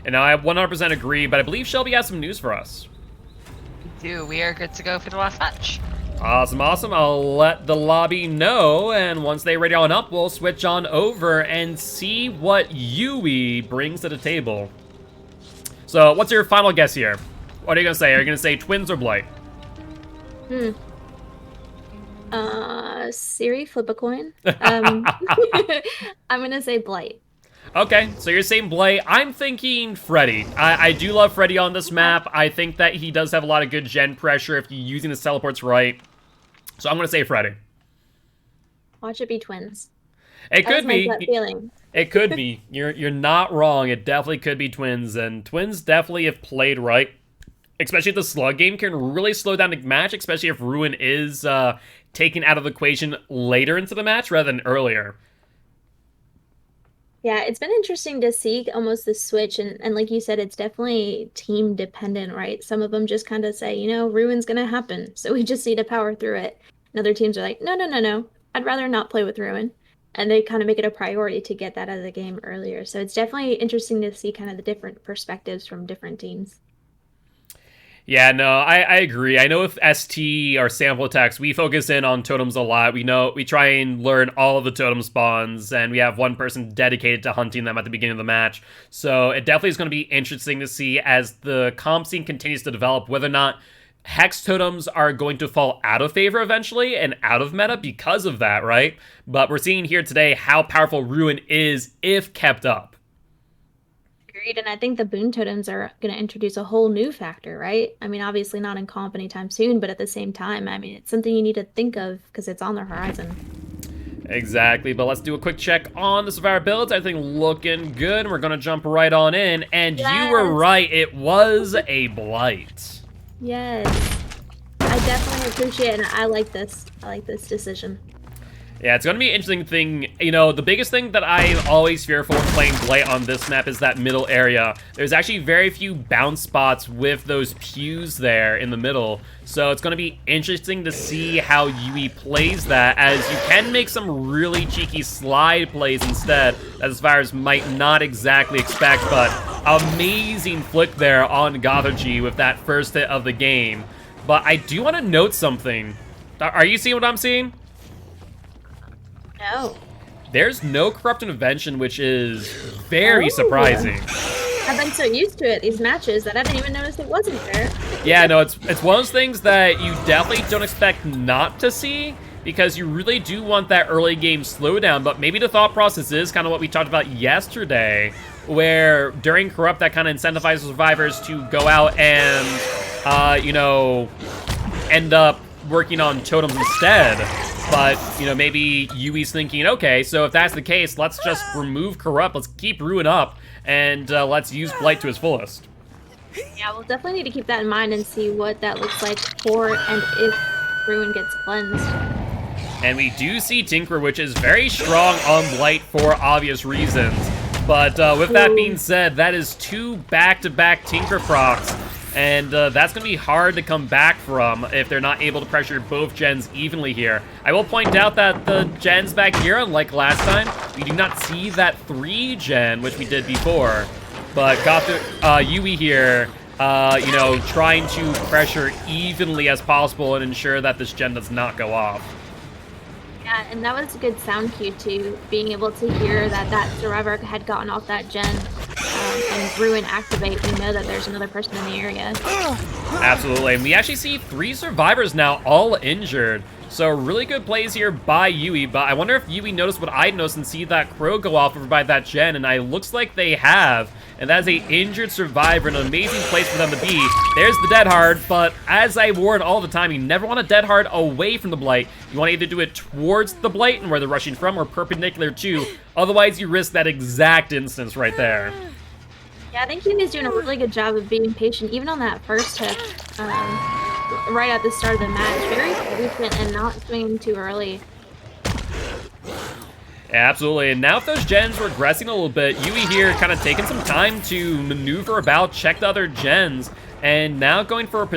And now I 100% agree, but I believe Shelby has some news for us. We are good to go for the last match. Awesome, awesome. I'll let the lobby know, and once they ready on up, we'll switch on over and see what Yui brings to the table. So, what's your final guess here? What are you going to say? Are you going to say Twins or Blight? Siri, flip a coin. I'm gonna say Blight. Okay, so you're saying Blight. I'm thinking Freddy. I do love Freddy on this map. I think that he does have a lot of good gen pressure if you're using his teleports right. So I'm going to say Freddy. Watch it be Twins. It could be. That feeling. It could be. You're not wrong. It definitely could be Twins, and Twins definitely, if played right, especially if the slug game, can really slow down the match, especially if Ruin is taken out of the equation later into the match rather than earlier. Yeah, it's been interesting to see almost the switch, and like you said, it's definitely team dependent, right? Some of them just kind of say, you know, Ruin's gonna happen, so we just need to power through it. And other teams are like, no, no, no, no, I'd rather not play with Ruin. And they kind of make it a priority to get that out of the game earlier. So it's definitely interesting to see kind of the different perspectives from different teams. Yeah, no, I agree. I know with ST or sample attacks, we focus in on totems a lot. We try and learn all of the totem spawns, and we have one person dedicated to hunting them at the beginning of the match. So it definitely is going to be interesting to see as the comp scene continues to develop whether or not Hex totems are going to fall out of favor eventually and out of meta because of that, right? But we're seeing here today how powerful Ruin is if kept up. Agreed, and I think the boon totems are going to introduce a whole new factor, right? I mean, obviously not in comp anytime soon, but at the same time, I mean, it's something you need to think of because it's on the horizon. Exactly, but let's do a quick check on the Survivor builds. I think looking good. We're going to jump right on in, and Yes. You were right. It was a Blight. Yes, I definitely appreciate it, and I like this. I like this decision. Yeah, it's going to be an interesting thing. You know, the biggest thing that I'm always fearful of playing Blight on this map is that middle area. There's actually very few bounce spots with those pews there in the middle. So it's going to be interesting to see how Yui plays that, as you can make some really cheeky slide plays instead, that Survivors might not exactly expect, but amazing flick there on Gothergy with that first hit of the game. But I do want to note something. Are you seeing what I'm seeing? No. There's no corrupt intervention, which is very surprising. I've been so used to it, these matches, that I didn't even notice it wasn't there. Yeah, no, it's one of those things that you definitely don't expect not to see, because you really do want that early game slowdown, but maybe the thought process is kind of what we talked about yesterday, where during corrupt that kind of incentivizes survivors to go out and, you know, end up working on totems instead. But, you know, maybe Yui's thinking, okay, so if that's the case, let's just remove Corrupt, let's keep Ruin up, and let's use Blight to his fullest. Yeah, we'll definitely need to keep that in mind and see what that looks like for and if Ruin gets cleansed. And we do see Tinker, which is very strong on Blight for obvious reasons. But with that being said, that is 2 back-to-back Tinker procs. And that's going to be hard to come back from if they're not able to pressure both gens evenly here. I will point out that the gens back here, unlike last time, we do not see that 3-gen, which we did before. But Yui here, you know, trying to pressure evenly as possible and ensure that this gen does not go off. Yeah, and that was a good sound cue too, being able to hear that that survivor had gotten off that gen. and Ruin activate, we know that there's another person in the area. Absolutely, and we actually see 3 survivors now, all injured. So really good plays here by Yui, but I wonder if Yui noticed what I noticed and see that crow go off over by that gen, and it looks like they have. And that is a injured survivor, an amazing place for them to be. There's the dead hard, but as I warn all the time, you never want a dead hard away from the blight. You want to either do it towards the blight and where they're rushing from, or perpendicular to. Otherwise, you risk that exact instance right there. Yeah, I think Yumi's doing a really good job of being patient, even on that first hit. Right at the start of the match, very patient and not swinging too early. Absolutely, and now if those gens were regressing a little bit, Yui here kind of taking some time to maneuver about, check the other gens, and now going for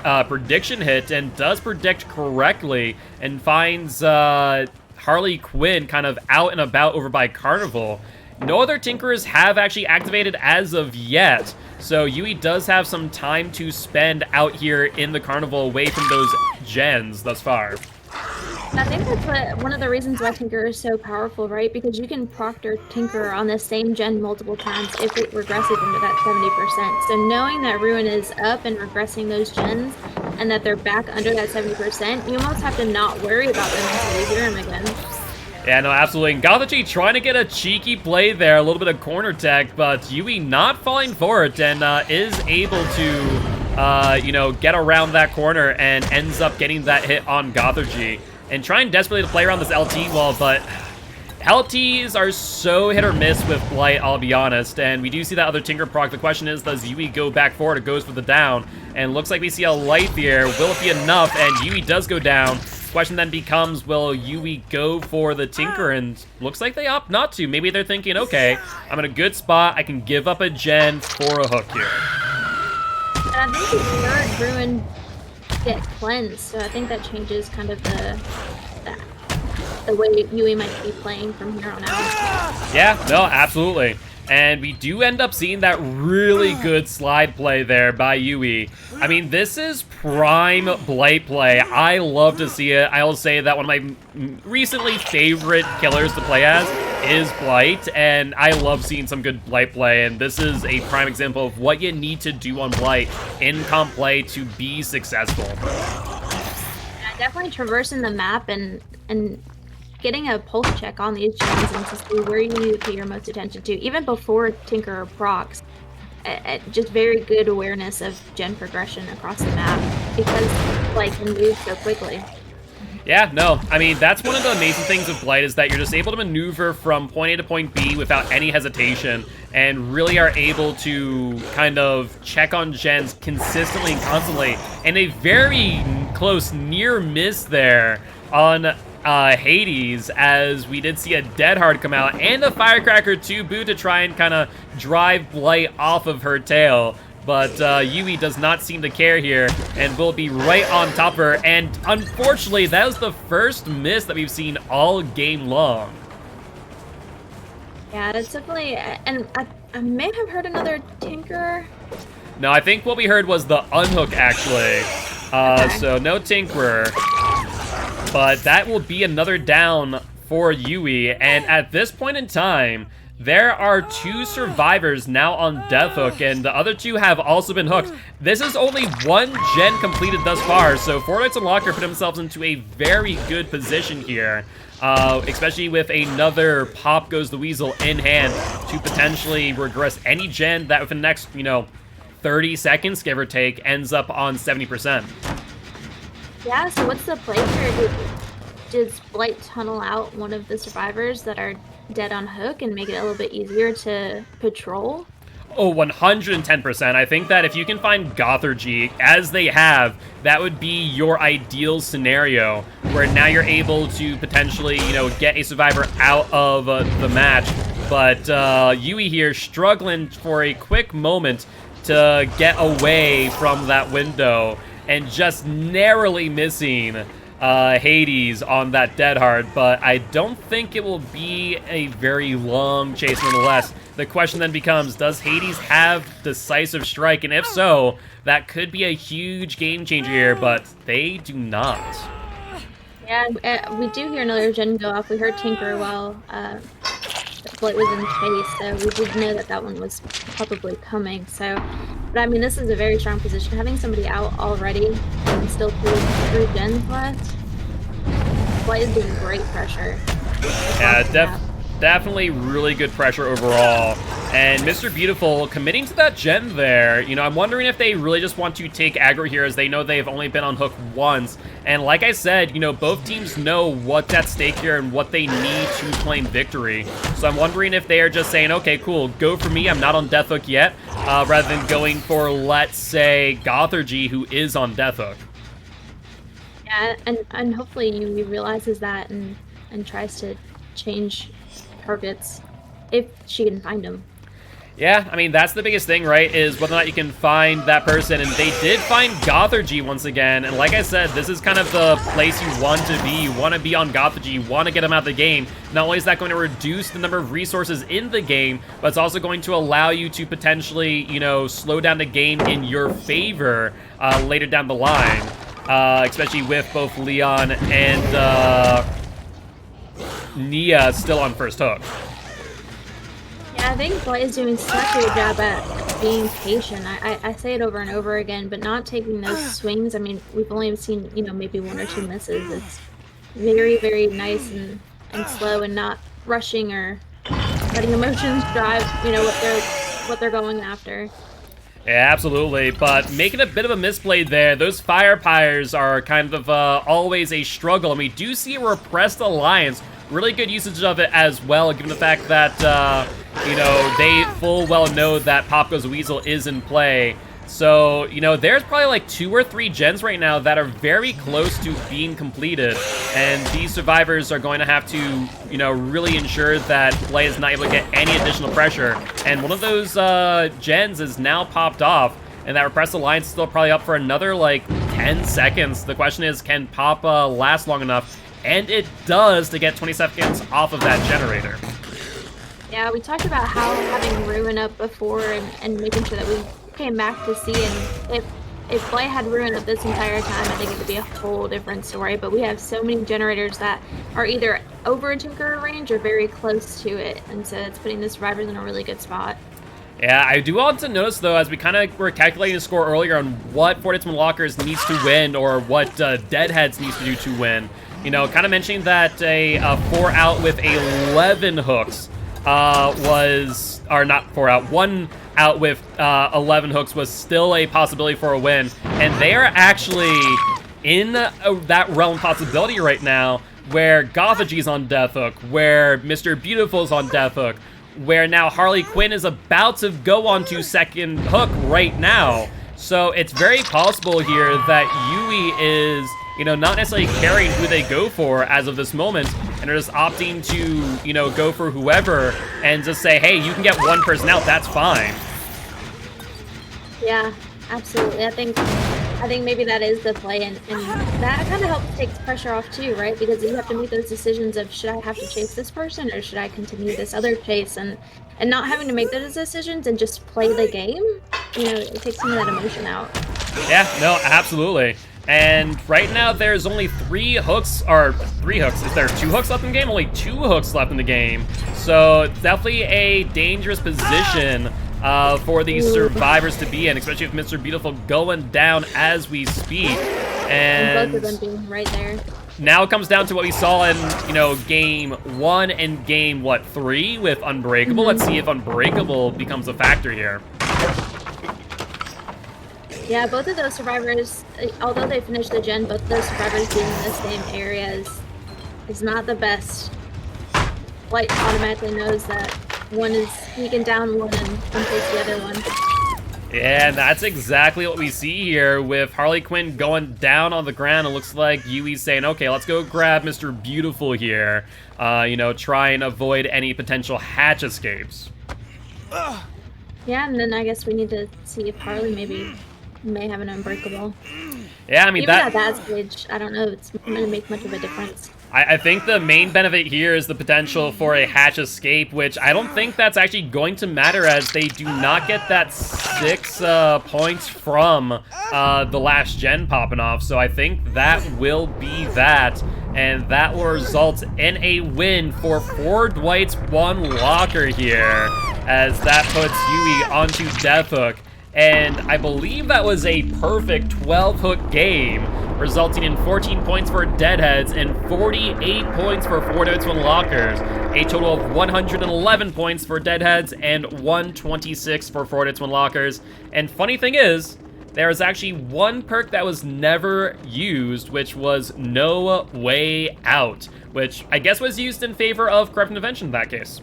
a prediction hit, and does predict correctly, and finds Harley Quinn kind of out and about over by Carnival. No other Tinkerers have actually activated as of yet, so Yui does have some time to spend out here in the Carnival away from those gens thus far. I think that's one of the reasons why Tinker is so powerful, right? Because you can proctor Tinker on the same gen multiple times if it regresses into that 70%. So knowing that Ruin is up and regressing those gens, and that they're back under that 70%, you almost have to not worry about them until you hear them again. Yeah, no, absolutely. And Gothachi trying to get a cheeky play there, a little bit of corner tech, but Yui not falling for it and is able to, you know, get around that corner and ends up getting that hit on Gothachi. And trying desperately to play around this LT wall, but LTs are so hit or miss with Blight, I'll be honest. And we do see that other Tinker proc. The question is, does Yui go back forward or goes for the down? And looks like we see a light here. Will it be enough? And Yui does go down. Question then becomes, will Yui go for the Tinker? And looks like they opt not to. Maybe they're thinking, okay, I'm in a good spot. I can give up a gen for a hook here. And I think we've heard Ruin get cleansed, so I think that changes kind of the way Yui might be playing from here on out. Yeah, no, absolutely. And we do end up seeing that really good slide play there by Yui. I mean, this is prime Blight play. I love to see it. I will say that one of my recently favorite killers to play as is Blight, and I love seeing some good Blight play, and this is a prime example of what you need to do on Blight in comp play to be successful. Yeah, definitely traversing the map and getting a pulse check on these gens and to see where you need to pay your most attention to, even before Tinker or procs. Just very good awareness of gen progression across the map because Blight can move so quickly. Yeah, no, I mean, that's one of the amazing things of Blight is that you're just able to maneuver from point A to point B without any hesitation and really are able to kind of check on gens consistently and constantly. And a very close near miss there on Hades, as we did see a Dead Hard come out and a Firecracker to boot to try and kind of drive Blight off of her tail. But Yui does not seem to care here and will be right on top of her. And unfortunately, that was the first miss that we've seen all game long. Yeah, that's definitely, and I may have heard another Tinkerer. No, I think what we heard was the unhook, actually. Okay. So no Tinkerer. But that will be another down for Yui. And at this point in time, there are 2 survivors now on Deathhook, and the other 2 have also been hooked. This is only 1 gen completed thus far, so Fortnite's and Locker put themselves into a very good position here, especially with another Pop Goes the Weasel in hand to potentially regress any gen that within the next, 30 seconds, give or take, ends up on 70%. Yeah, so what's the play here? Does Blight tunnel out one of the survivors that are dead on hook and make it a little bit easier to patrol? Oh, 110%. I think that if you can find Gothargy, as they have, that would be your ideal scenario, where now you're able to potentially, get a survivor out of the match. But Yui here struggling for a quick moment to get away from that window and just narrowly missing Hades on that Dead Hard, but I don't think it will be a very long chase nonetheless. The question then becomes, does Hades have Decisive Strike? And if so, that could be a huge game changer here, but they do not. Yeah, we do hear another gen go off. We heard Tinker while Blight was in chase, so we did know that that one was probably coming. So, but I mean, this is a very strong position. Having somebody out already and still three gens left, Blight is doing great pressure. Yeah, definitely really good pressure overall. And Mr. Beautiful committing to that gen there. You know, I'm wondering if they really just want to take aggro here as they know they've only been on hook once. And like I said, you know, both teams know what's at stake here and what they need to claim victory. So I'm wondering if they are just saying, okay, cool, go for me, I'm not on death hook yet, rather than going for, let's say, Gothergy, who is on death hook. Yeah, and hopefully Yui realizes that and tries to change targets if she can find them. Yeah, I mean, that's the biggest thing, right, is whether or not you can find that person, and they did find Gothergy once again, and like I said, this is kind of the place you want to be. You want to be on Gothergy, you want to get him out of the game. Not only is that going to reduce the number of resources in the game, but it's also going to allow you to potentially, you know, slow down the game in your favor later down the line, especially with both Leon and Nia still on first hook. Yeah, I think Blight is doing such a good job at being patient. I say it over and over again, but not taking those swings. I mean, we've only seen, you know, maybe 1 or 2 misses. It's very, very nice and slow and not rushing or letting emotions drive, you know, what they're going after. Yeah, absolutely, but making a bit of a misplay there. Those fire pyres are kind of always a struggle, and we do see a repressed alliance. Really good usage of it as well, given the fact that, you know, they full well know that Pop Goes Weasel is in play. So, you know, there's probably like 2 or 3 gens right now that are very close to being completed, and these survivors are going to have to, you know, really ensure that Blight is not able to get any additional pressure. And one of those gens is now popped off, and that repressed alliance is still probably up for another like 10 seconds. The question is, can Pop last long enough? And it does to get 20 seconds off of that generator. Yeah, we talked about how having Ruin up before and making sure that we came back to see, and if Blight had Ruin up this entire time, I think it would be a whole different story. But we have so many generators that are either over Tinker range or very close to it, and so it's putting the survivors in a really good spot. Yeah, I do want to notice, though, as we kind of were calculating the score earlier on what Fortitude Lockers needs to win or what Deadheads needs to do to win. You know, kind of mentioning that a 4 out with 11 hooks was, or not 4 out, 1 out with 11 hooks was still a possibility for a win. And they are actually in that realm of possibility right now, where Gothergy's on death hook, where Mr. Beautiful's on death hook, where now Harley Quinn is about to go on to second hook right now. So it's very possible here that Yui is, you know, not necessarily caring who they go for as of this moment, and are just opting to, you know, go for whoever and just say, hey, you can get 1 person out, that's fine. Yeah, absolutely. I think maybe that is the play, and that kind of helps take pressure off too, right? Because you have to make those decisions of, should I have to chase this person or should I continue this other chase, and not having to make those decisions and just play the game, you know, it takes some of that emotion out. Yeah, no, absolutely. And right now there's only 3 hooks, or 3 hooks. Is there 2 hooks left in the game? Only 2 hooks left in the game. So definitely a dangerous position for these survivors to be in, especially with Mr. Beautiful going down as we speak. And both of them being right there. Now it comes down to what we saw in, you know, game 1 and game, 3 with Unbreakable. Let's see if Unbreakable becomes a factor here. Yeah, both of those survivors, although they finished the gen, both of those survivors being in the same area is not the best. Blight automatically knows that one is, he can down one and takes the other one. Yeah, and that's exactly what we see here with Harley Quinn going down on the ground. It looks like Yui's saying, okay, let's go grab Mr. Beautiful here. You know, try and avoid any potential hatch escapes. Yeah, and then I guess we need to see if Harley may have an Unbreakable. Yeah, I mean, even at that stage, I don't know if it's going to make much of a difference. I think the main benefit here is the potential for a hatch escape, which I don't think that's actually going to matter as they do not get that 6 points from the last gen popping off. So I think that will be that, and that will result in a win for Ford Dwight's 1 locker here, as that puts Yui onto Death Hook. And I believe that was a perfect 12-hook game, resulting in 14 points for Deadheads and 48 points for Ford Dwight's 1 lockers. A total of 111 points for Deadheads and 126 for Ford Dwight's 1 lockers. And funny thing is, there was actually 1 perk that was never used, which was No Way Out, which I guess was used in favor of Corrupt Intervention in that case.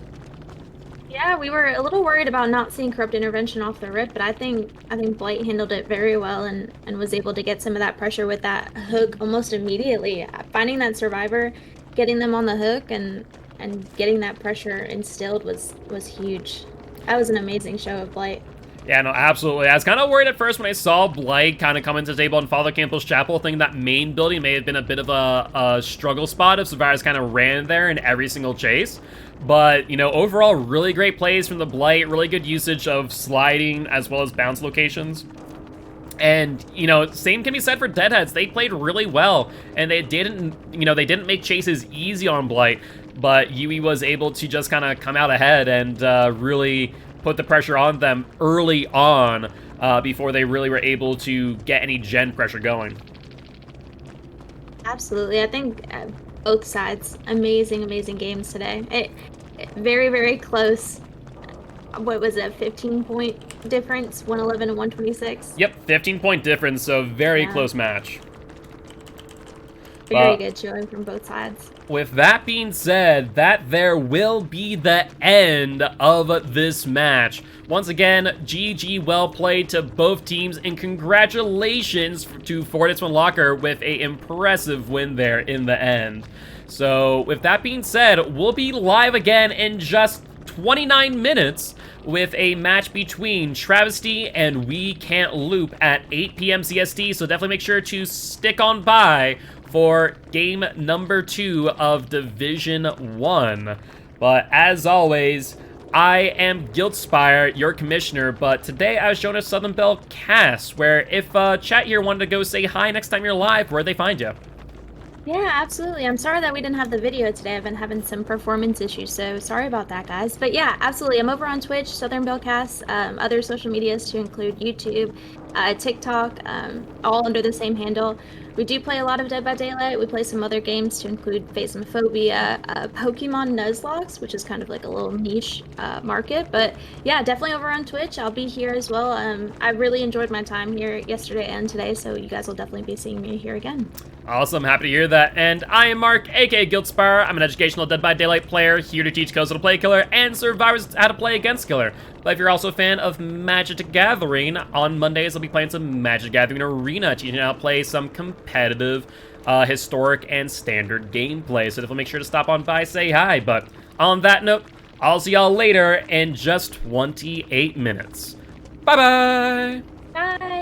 Yeah, we were a little worried about not seeing Corrupt Intervention off the rip, but I think Blight handled it very well and was able to get some of that pressure with that hook almost immediately. Finding that survivor, getting them on the hook, and getting that pressure instilled was huge. That was an amazing show of Blight. Yeah, no, absolutely. I was kind of worried at first when I saw Blight kind of come into the table in Father Campbell's Chapel, thinking that main building may have been a bit of a struggle spot if survivors kind of ran there in every single chase. But, you know, overall, really great plays from the Blight, really good usage of sliding as well as bounce locations. And, you know, same can be said for Deadheads. They played really well, and they didn't make chases easy on Blight, but Yui was able to just kind of come out ahead and really put the pressure on them early on before they really were able to get any gen pressure going. Absolutely. I think both sides, amazing games today. Very, very close. What was it, 15-point difference, 111 and 126? Yep, 15-point difference, so very close match. Very good showing from both sides. With that being said, that there will be the end of this match. Once again, GG, well played to both teams, and congratulations to Ford Dwight's 1 locker with an impressive win there in the end. So, with that being said, we'll be live again in just 29 minutes with a match between Travesty and We Can't Loop at 8 p.m. CST, so definitely make sure to stick on by for game number 2 of Division 1. But as always, I am Guildspire, your commissioner, but today I was shown a SouthernBelleCass, where if chat here wanted to go say hi next time you're live, where'd they find you? Yeah, absolutely. I'm sorry that we didn't have the video today. I've been having some performance issues, so sorry about that, guys. But yeah, absolutely. I'm over on Twitch, SouthernBelleCass, other social medias to include YouTube, TikTok, all under the same handle. We do play a lot of Dead by Daylight. We play some other games to include Phasmophobia, Pokemon Nuzlocke, which is kind of like a little niche market. But yeah, definitely over on Twitch. I'll be here as well. I really enjoyed my time here yesterday and today, so you guys will definitely be seeing me here again. Awesome, happy to hear that. And I am Mark, aka Guildspire. I'm an educational Dead by Daylight player, here to teach codes how to play Killer and survivors how to play against Killer. But if you're also a fan of Magic the Gathering, on Mondays I'll be playing some Magic the Gathering Arena, teaching you how to play some competitive, historic, and standard gameplay. So definitely make sure to stop on by, say hi. But on that note, I'll see y'all later in just 28 minutes. Bye-bye! Bye!